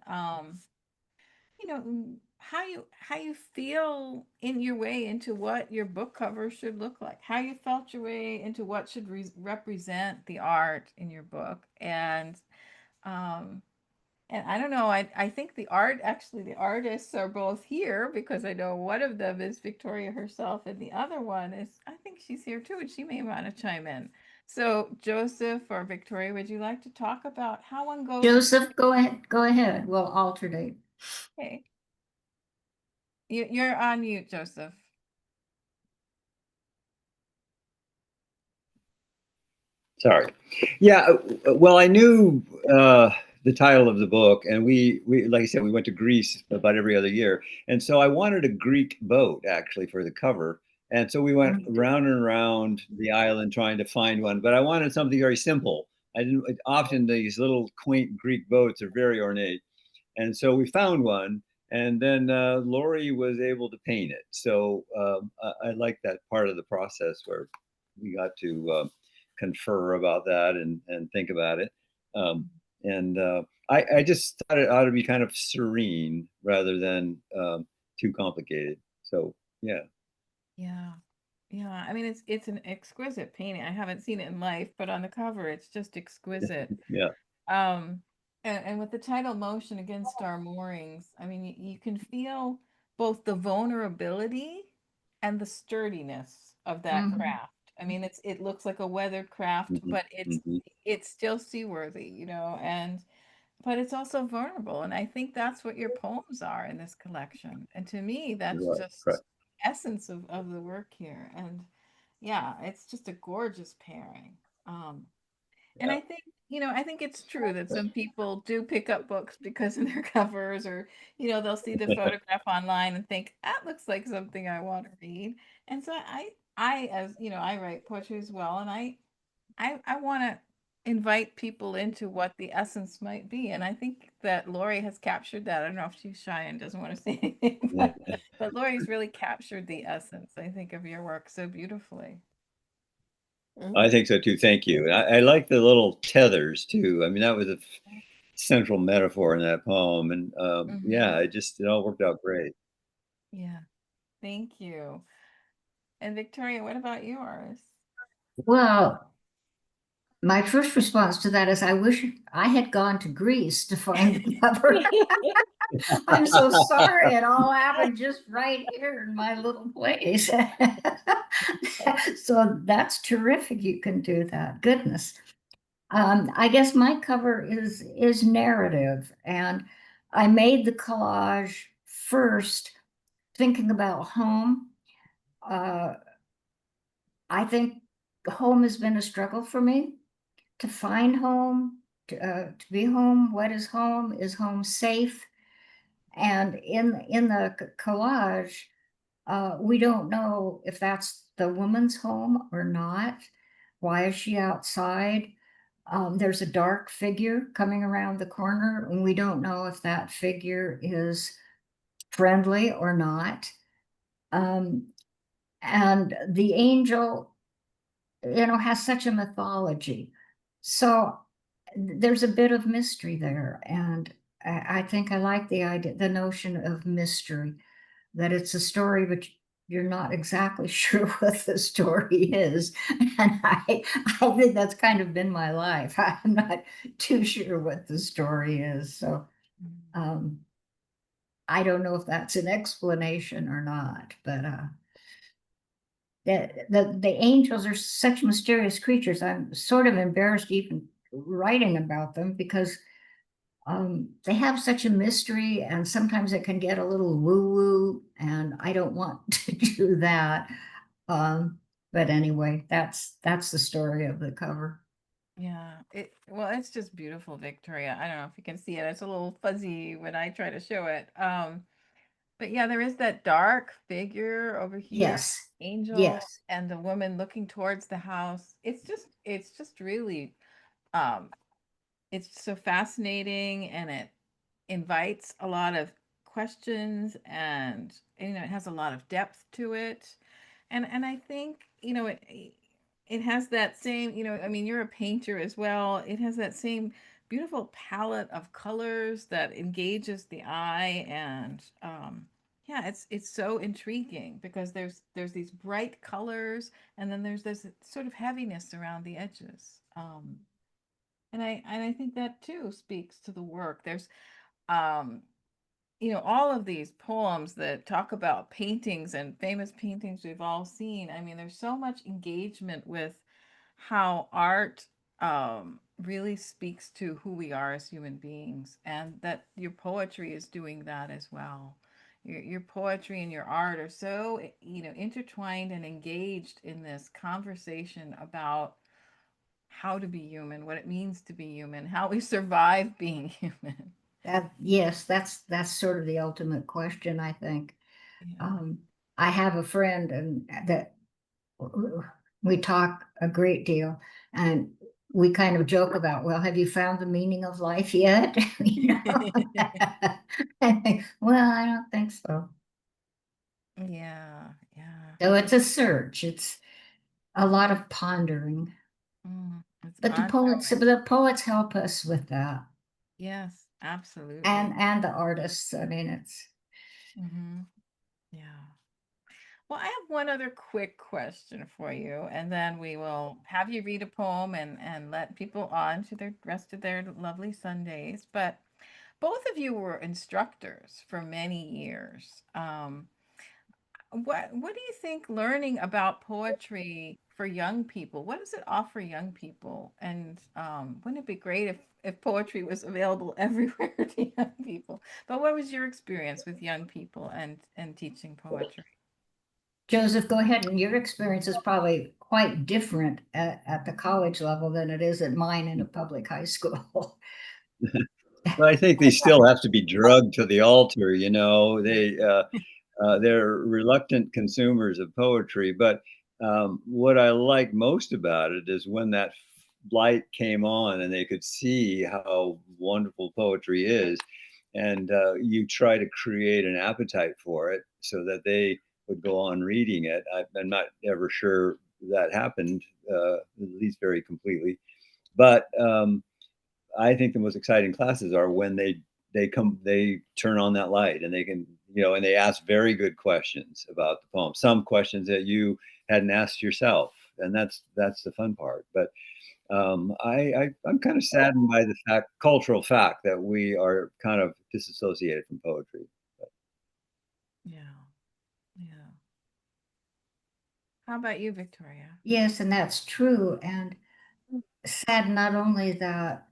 how you feel in your way into what your book cover should look like, how you felt your way into what should represent the art in your book. Um and I don't know, I think the artists are both here, because I know one of them is Victoria herself, and the other one is, I think she's here too, and she may want to chime in. So Joseph or Victoria, would you like to talk about how one goes? Joseph, go ahead. Go ahead. We'll alternate. Okay. You're on mute, Joseph. Sorry. Yeah. Well, I knew the title of the book, and we like I said, we went to Greece about every other year, and so I wanted a Greek boat actually for the cover, and so we went round and around the island trying to find one, but I wanted something very simple. I didn't often these little quaint Greek boats are very ornate, and so we found one, and then Lori was able to paint it. So I like that part of the process where we got to confer about that and think about it. And I just thought it ought to be kind of serene rather than too complicated. So yeah. Yeah. Yeah. I mean, it's an exquisite painting. I haven't seen it in life, but on the cover, it's just exquisite. Yeah. Um, and with the title Motion Against Our Moorings, I mean, you can feel both the vulnerability and the sturdiness of that craft. I mean, it looks like a weathered craft, Mm-hmm. but Mm-hmm. it's still seaworthy, and but it's also vulnerable. And I think that's what your poems are in this collection. And to me, that's Right. Right. just essence of the work here. And yeah, it's just a gorgeous pairing. And Yeah. I think it's true that some people do pick up books because of their covers, or, they'll see the photograph online and think that looks like something I want to read. And so as I write poetry as well, and I want to invite people into what the essence might be. And I think that Lori has captured that. I don't know if she's shy and doesn't want to say anything, but Lori's really captured the essence, I think, of your work so beautifully. I think so too. Thank you. I like the little tethers too. I mean, that was a central metaphor in that poem, and yeah, it all worked out great. Yeah, thank you. And Victoria, what about yours? Well, my first response to that is I wish I had gone to Greece to find the cover. I'm so sorry. It all happened just right here in my little place. So that's terrific. You can do that. Goodness. I guess my cover is narrative, and I made the collage first thinking about home, I think home has been a struggle for me to find home, to be home. What is home? Is home safe? And in the collage, we don't know if that's the woman's home or not. Why is she outside? There's a dark figure coming around the corner, and we don't know if that figure is friendly or not. And the angel, has such a mythology. So there's a bit of mystery there. And I think I like the idea, the notion of mystery, that it's a story, but you're not exactly sure what the story is. And I think that's kind of been my life. I'm not too sure what the story is. So I don't know if that's an explanation or not, but the angels are such mysterious creatures. I'm sort of embarrassed even writing about them because they have such a mystery, and sometimes it can get a little woo-woo, and I don't want to do that. But anyway, that's the story of the cover. Yeah, it's just beautiful, Victoria. I don't know if you can see it. It's a little fuzzy when I try to show it. But yeah, there is that dark figure over here, Yes, angel, yes. and the woman looking towards the house. It's just really um it's so fascinating, and it invites a lot of questions, and it has a lot of depth to it. And I think, it has that same, I mean, you're a painter as well. It has that same beautiful palette of colors that engages the eye. And yeah, it's so intriguing because there's these bright colors, and then there's this sort of heaviness around the edges. And I think that too speaks to the work. There's um all of these poems that talk about paintings and famous paintings we've all seen. I mean, there's so much engagement with how art really speaks to who we are as human beings, and that your poetry is doing that as well. Your poetry and your art are so, intertwined and engaged in this conversation about how to be human, what it means to be human, how we survive being human. Yes, that's sort of the ultimate question, I think. Yeah. Um, I have a friend, and that we talk a great deal, and we kind of joke about, well, have you found the meaning of life yet? I think, well, I don't think so. Yeah, yeah. So it's a search. It's a lot of pondering. It's But ongoing. the poets help us with that, Yes, absolutely. and the artists. I mean, it's Hmm. Yeah. Well, I have one other quick question for you, and then we will have you read a poem and let people on to their rest of their lovely Sundays. But both of you were instructors for many years. What do you think learning about poetry for young people, what does it offer young people? And wouldn't it be great if poetry was available everywhere to young people? But what was your experience with young people and teaching poetry? Joseph, go ahead. And your experience is probably quite different at the college level than it is at mine in a public high school. But I think they still have to be drugged to the altar. They're reluctant consumers of poetry. But what I like most about it is when that light came on and they could see how wonderful poetry is, and you try to create an appetite for it so that they would go on reading it. I'm not ever sure that happened, at least very completely. But I think the most exciting classes are when they turn on that light and they can, and they ask very good questions about the poem. Some questions that you hadn't asked yourself, and that's the fun part. But I'm kind of saddened by the cultural fact that we are kind of disassociated from poetry. Yeah, yeah. How about you, Victoria? Yes, and that's true. And sad not only that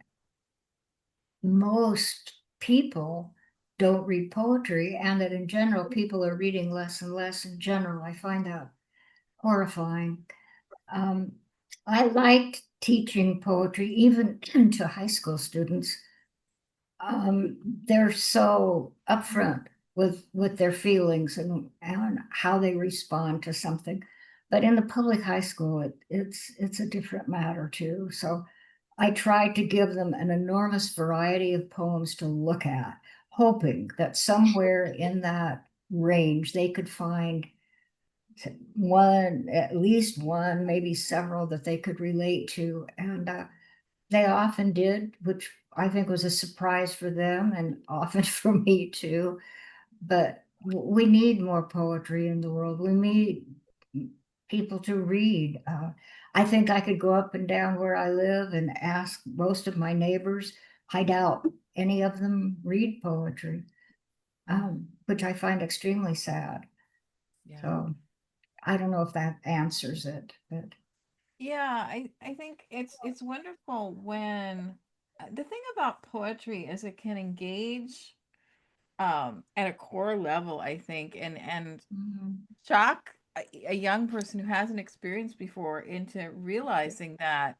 most people don't read poetry, and that in general, people are reading less and less in general. I find that horrifying. I liked teaching poetry even to high school students. They're so upfront with their feelings and how they respond to something. But in the public high school, it's a different matter too. So I tried to give them an enormous variety of poems to look at, hoping that somewhere in that range they could find one, at least one, maybe several that they could relate to. And they often did, which I think was a surprise for them and often for me too. But we need more poetry in the world. We need people to read. I think I could go up and down where I live and ask most of my neighbors. I doubt any of them read poetry, which I find extremely sad. Yeah. So I don't know if that answers it, but Yeah, I think it's wonderful when the thing about poetry is it can engage at a core level, I think, and mhm. shock a young person who hasn't experienced before into realizing that,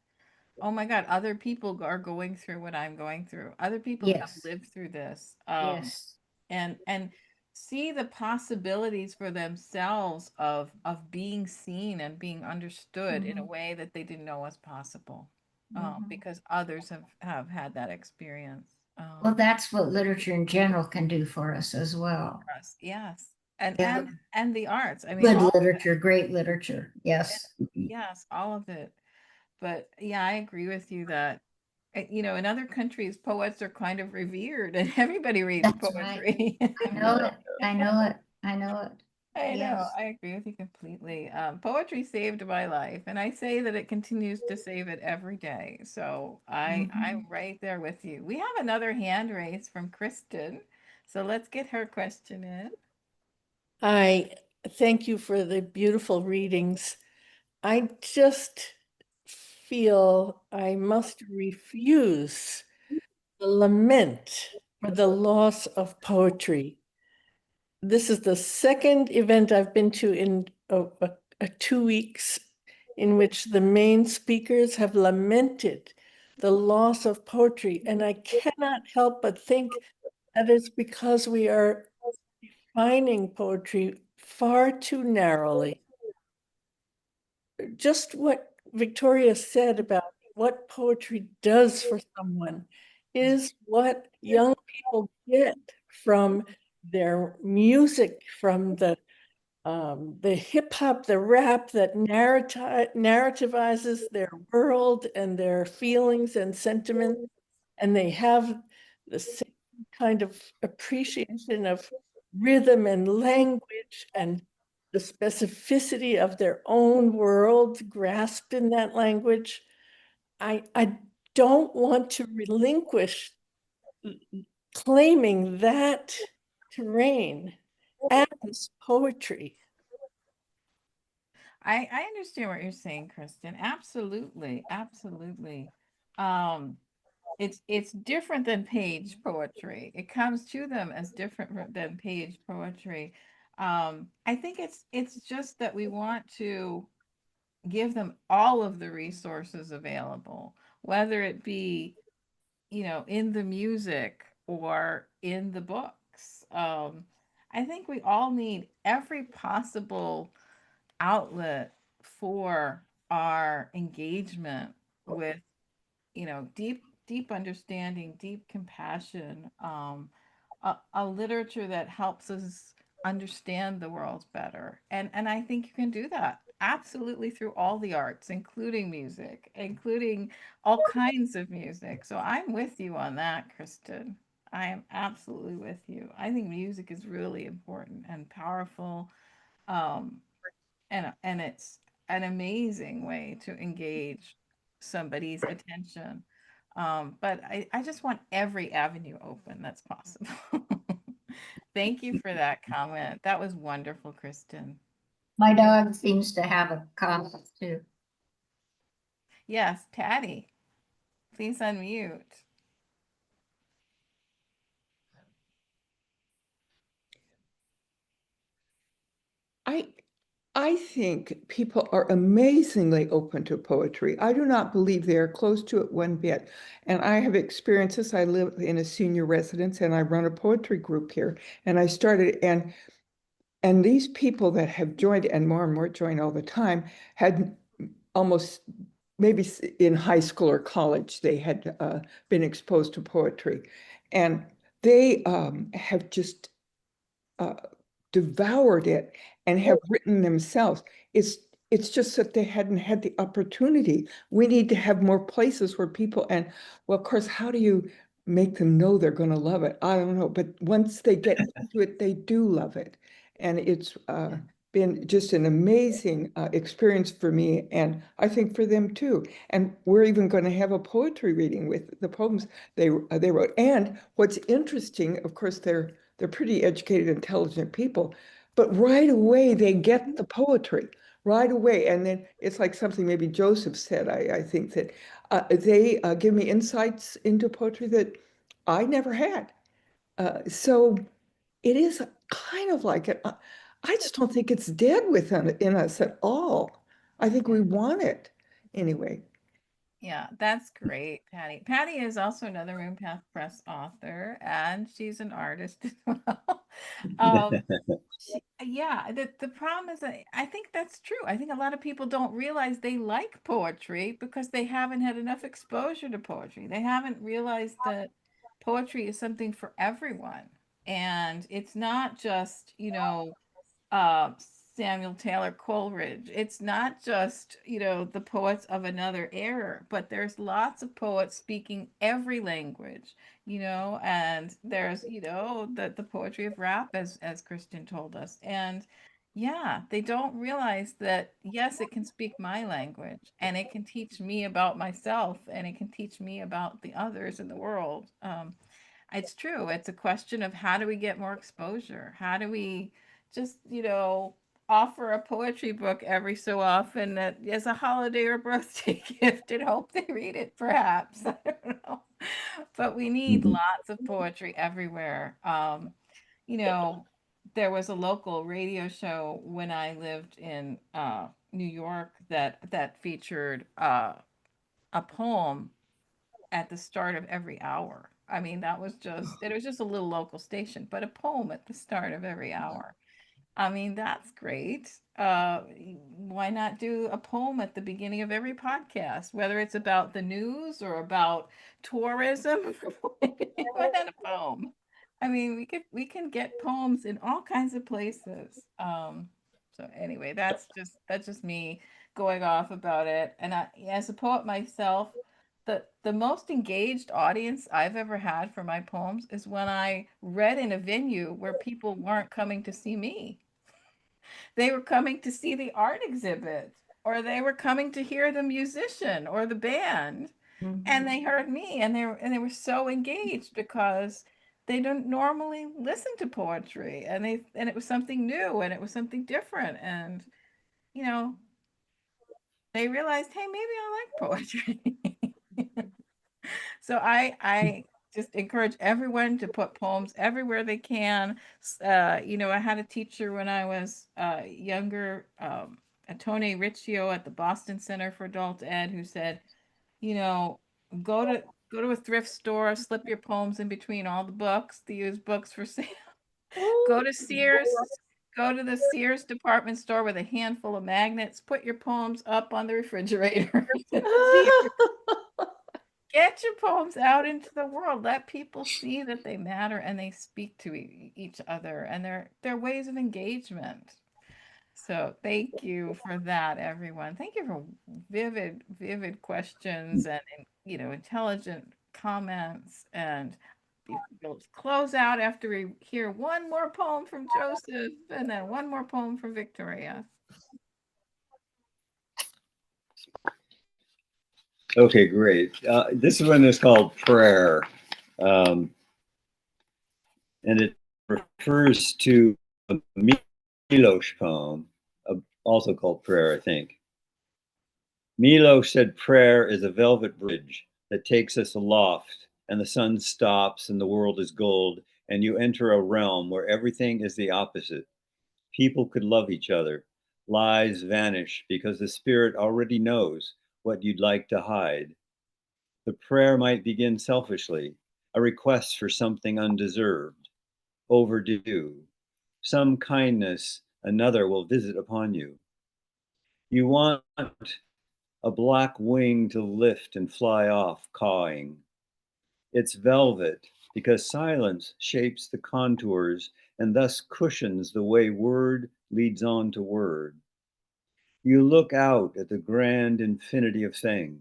oh my God, other people are going through what I'm going through. Other people have Yes, lived through this. yes. And see the possibilities for themselves of being seen and being understood in a Mhm, way that they didn't know was possible, mhm. because others have had that experience. Well, that's what literature in general can do for us as well. For us, yes, and Yeah. and the arts. I mean, Good all of it. literature, great literature. Yes. Yes, all of it. But yeah, I agree with you that in other countries, poets are kind of revered, and everybody reads That's right. poetry. I know it. I know it. I know it. I know, Yes. I agree with you completely. Poetry saved my life, and I say that it continues to save it every day. So I'm Mhm. right there with you. We have another hand raised from Kristen, so let's get her question in. I thank you for the beautiful readings. I just feel I must refuse the lament for the loss of poetry. This is the second event I've been to in 2 weeks in which the main speakers have lamented the loss of poetry. And I cannot help but think that it's because we are defining poetry far too narrowly. Just what Victoria said about what poetry does for someone is what young people get from their music, from the hip hop, the rap that narrativizes their world and their feelings and sentiments, and they have the same kind of appreciation of rhythm and language and the specificity of their own world grasped in that language. I don't want to relinquish claiming that terrain as poetry. I understand what you're saying, Kristen. Absolutely, absolutely. Um, it's different than page poetry. It comes to them as different than page poetry. I think it's just that we want to give them all of the resources available, whether it be, in the music or in the books. I think we all need every possible outlet for our engagement with, deep understanding, deep compassion, a literature that helps us understand the world better. And I think you can do that absolutely through all the arts, including music, including all kinds of music. So I'm with you on that, Kristen. I am absolutely with you. I think music is really important and powerful. Um, and it's an amazing way to engage somebody's attention. But I just want every avenue open that's possible. Thank you for that comment. That was wonderful, Kristen. My dog seems to have a comment too. Yes, Patty, please unmute. I I think people are amazingly open to poetry. I do not believe they are close to it one bit. And I have experiences. I live in a senior residence and I run a poetry group here. And I started, and these people that have joined and more join all the time had almost maybe in high school or college, they had been exposed to poetry. And they have just devoured it and have written themselves. It's just that they hadn't had the opportunity. We need to have more places where people, and well, of course, how do you make them know they're going to love it? I don't know, but once they get into it, they do love it. And it's been just an amazing experience for me, and I think for them too. And we're even going to have a poetry reading with the poems they wrote. And what's interesting, of course, they're pretty educated, intelligent people, but right away they get the poetry right away. And then it's like something maybe Joseph said, I think that they give me insights into poetry that I never had. So it is kind of like it. I just don't think it's dead in us at all. I think we want it anyway. Yeah, that's great, Patty. Patty is also another MoonPath Press author, and she's an artist as well. Um, yeah, the problem is that I think that's true. I think a lot of people don't realize they like poetry because they haven't had enough exposure to poetry. They haven't realized that poetry is something for everyone. And it's not just, uh, Samuel Taylor Coleridge. It's not just, the poets of another era, but there's lots of poets speaking every language, and there's, the poetry of rap, as Christian told us. And yeah, they don't realize that, yes, it can speak my language and it can teach me about myself and it can teach me about the others in the world. It's true. It's a question of how do we get more exposure? How do we just, offer a poetry book every so often that as a holiday or birthday gift and hope they read it, perhaps. I don't know. But we need lots of poetry everywhere. You know, there was a local radio show when I lived in New York that featured a poem at the start of every hour. I mean, it was just a little local station, but a poem at the start of every hour. I mean, that's great. Why not do a poem at the beginning of every podcast, whether it's about the news or about tourism? Why not a poem? I mean, we can get poems in all kinds of places. So anyway, that's just me going off about it. And as a poet myself, the most engaged audience I've ever had for my poems is when I read in a venue where people weren't coming to see me. They were coming to see the art exhibit, or they were coming to hear the musician or the band, and they heard me, and they were so engaged because they don't normally listen to poetry, and it was something new and it was something different, and you know they realized, hey, maybe I like poetry. So I just encourage everyone to put poems everywhere they can. I had a teacher when I was younger, Tony Riccio at the Boston Center for Adult Ed, who said, you know, go to go to a thrift store, slip your poems in between all the books, the used books for sale. Go to Sears, go to the Sears department store with a handful of magnets, put your poems up on the refrigerator. See Get your poems out into the world. Let people see that they matter and they speak to each other, and they're ways of engagement. So thank you for that, everyone. Thank you for vivid questions and intelligent comments. And we'll close out after we hear one more poem from Joseph and then one more poem from Victoria. Okay, great. This one is called Prayer. And it refers to a Milosh poem, also called Prayer, I think. Milosh said prayer is a velvet bridge that takes us aloft, and the sun stops, and the world is gold, and you enter a realm where everything is the opposite. People could love each other, Lies vanish because the spirit already knows what you'd like to hide. The prayer might begin selfishly, a request for something undeserved, overdue, some kindness another will visit upon you. You want a black wing to lift and fly off, cawing. It's velvet because silence shapes the contours and thus cushions the way word leads on to word. You look out at the grand infinity of things.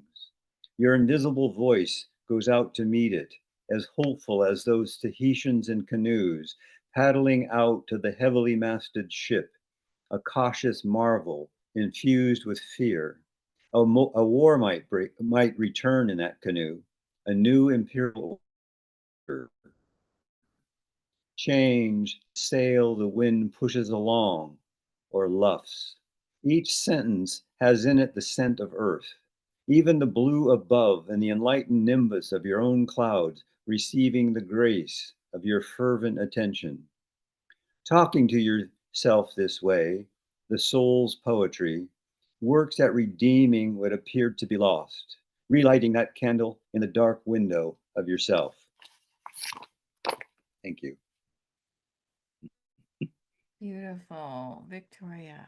Your invisible voice goes out to meet it, as hopeful as those Tahitians in canoes paddling out to the heavily masted ship, a cautious marvel infused with fear. A war might return in that canoe, a new imperial order. Change, sail the wind pushes along, or luffs. Each sentence has in it the scent of earth. Even the blue above and the enlightened nimbus of your own clouds receiving the grace of your fervent attention. Talking to yourself this way, the soul's poetry, works at redeeming what appeared to be lost, relighting that candle in the dark window of yourself. Thank you. Beautiful. Victoria.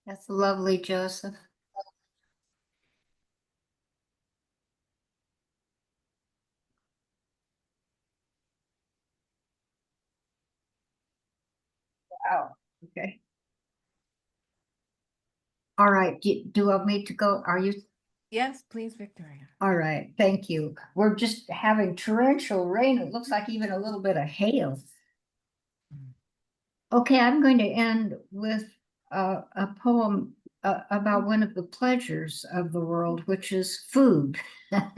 That's lovely, Joseph. Wow. Okay. All right. Do you want me to go? Are you? Yes, please, Victoria. All right. Thank you. We're just having torrential rain. It looks like even a little bit of hail. Okay, I'm going to end with a poem about one of the pleasures of the world, which is food.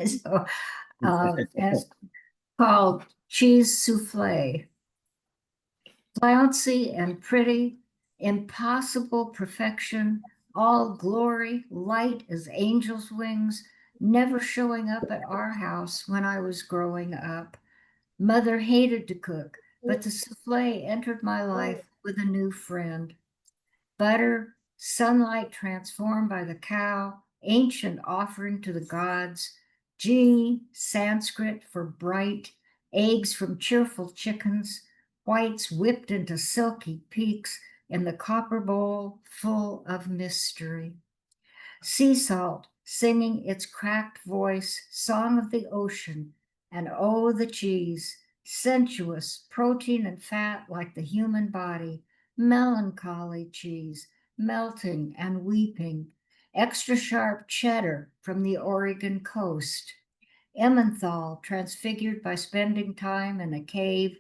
So, it's called Cheese Souffle. Flouncy and pretty, impossible perfection, all glory, light as angels' wings, never showing up at our house when I was growing up. Mother hated to cook, but the souffle entered my life with a new friend. Butter, sunlight transformed by the cow, ancient offering to the gods, G, Sanskrit for bright, eggs from cheerful chickens, whites whipped into silky peaks in the copper bowl full of mystery. Sea salt singing its cracked voice, song of the ocean, and oh, the cheese, sensuous, protein and fat like the human body, melancholy cheese, melting and weeping, extra sharp cheddar from the Oregon coast, Emmenthal transfigured by spending time in a cave,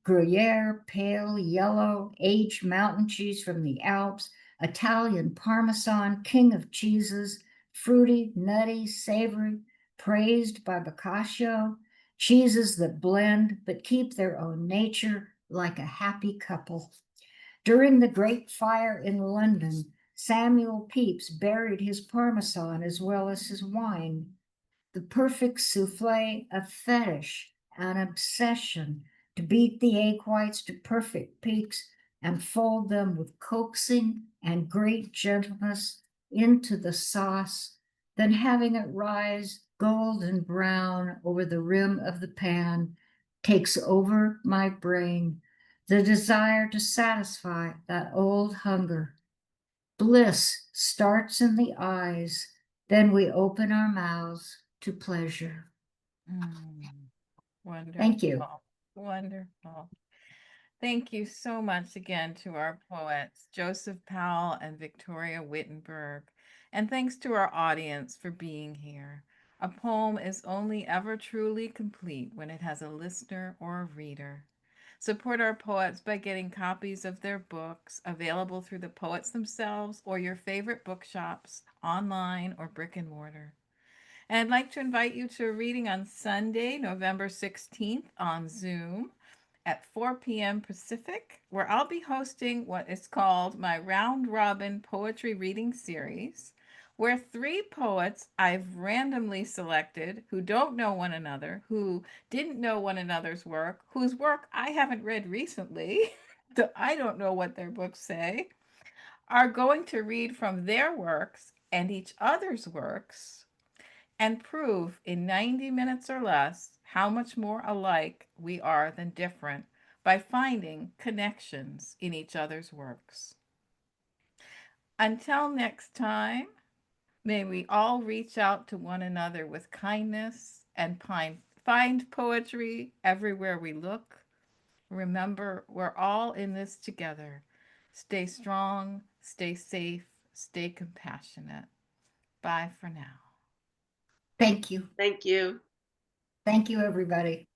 Gruyere, pale yellow, aged mountain cheese from the Alps, Italian Parmesan, king of cheeses, fruity, nutty, savory, praised by Boccaccio, cheeses that blend but keep their own nature like a happy couple. During the Great Fire in London, Samuel Pepys buried his Parmesan as well as his wine. The perfect souffle, a fetish, an obsession, to beat the egg whites to perfect peaks and fold them with coaxing and great gentleness into the sauce, then having it rise golden brown over the rim of the pan takes over my brain, the desire to satisfy that old hunger. Bliss starts in the eyes, then we open our mouths to pleasure. Wonderful. Thank you. Wonderful. Thank you so much again to our poets, Joseph Powell and Victoria Wyttenberg. And thanks to our audience for being here. A poem is only ever truly complete when it has a listener or a reader. Support our poets by getting copies of their books available through the poets themselves or your favorite bookshops, online or brick and mortar. And I'd like to invite you to a reading on Sunday, November 16th on Zoom at 4 p.m. Pacific, where I'll be hosting what is called my Round Robin Poetry Reading Series, where 3 poets I've randomly selected who don't know one another, who didn't know one another's work, whose work I haven't read recently, so I don't know what their books say, are going to read from their works and each other's works and prove in 90 minutes or less how much more alike we are than different by finding connections in each other's works. Until next time, may we all reach out to one another with kindness and find poetry everywhere we look. Remember, we're all in this together. Stay strong, stay safe, stay compassionate. Bye for now. Thank you. Thank you. Thank you, everybody.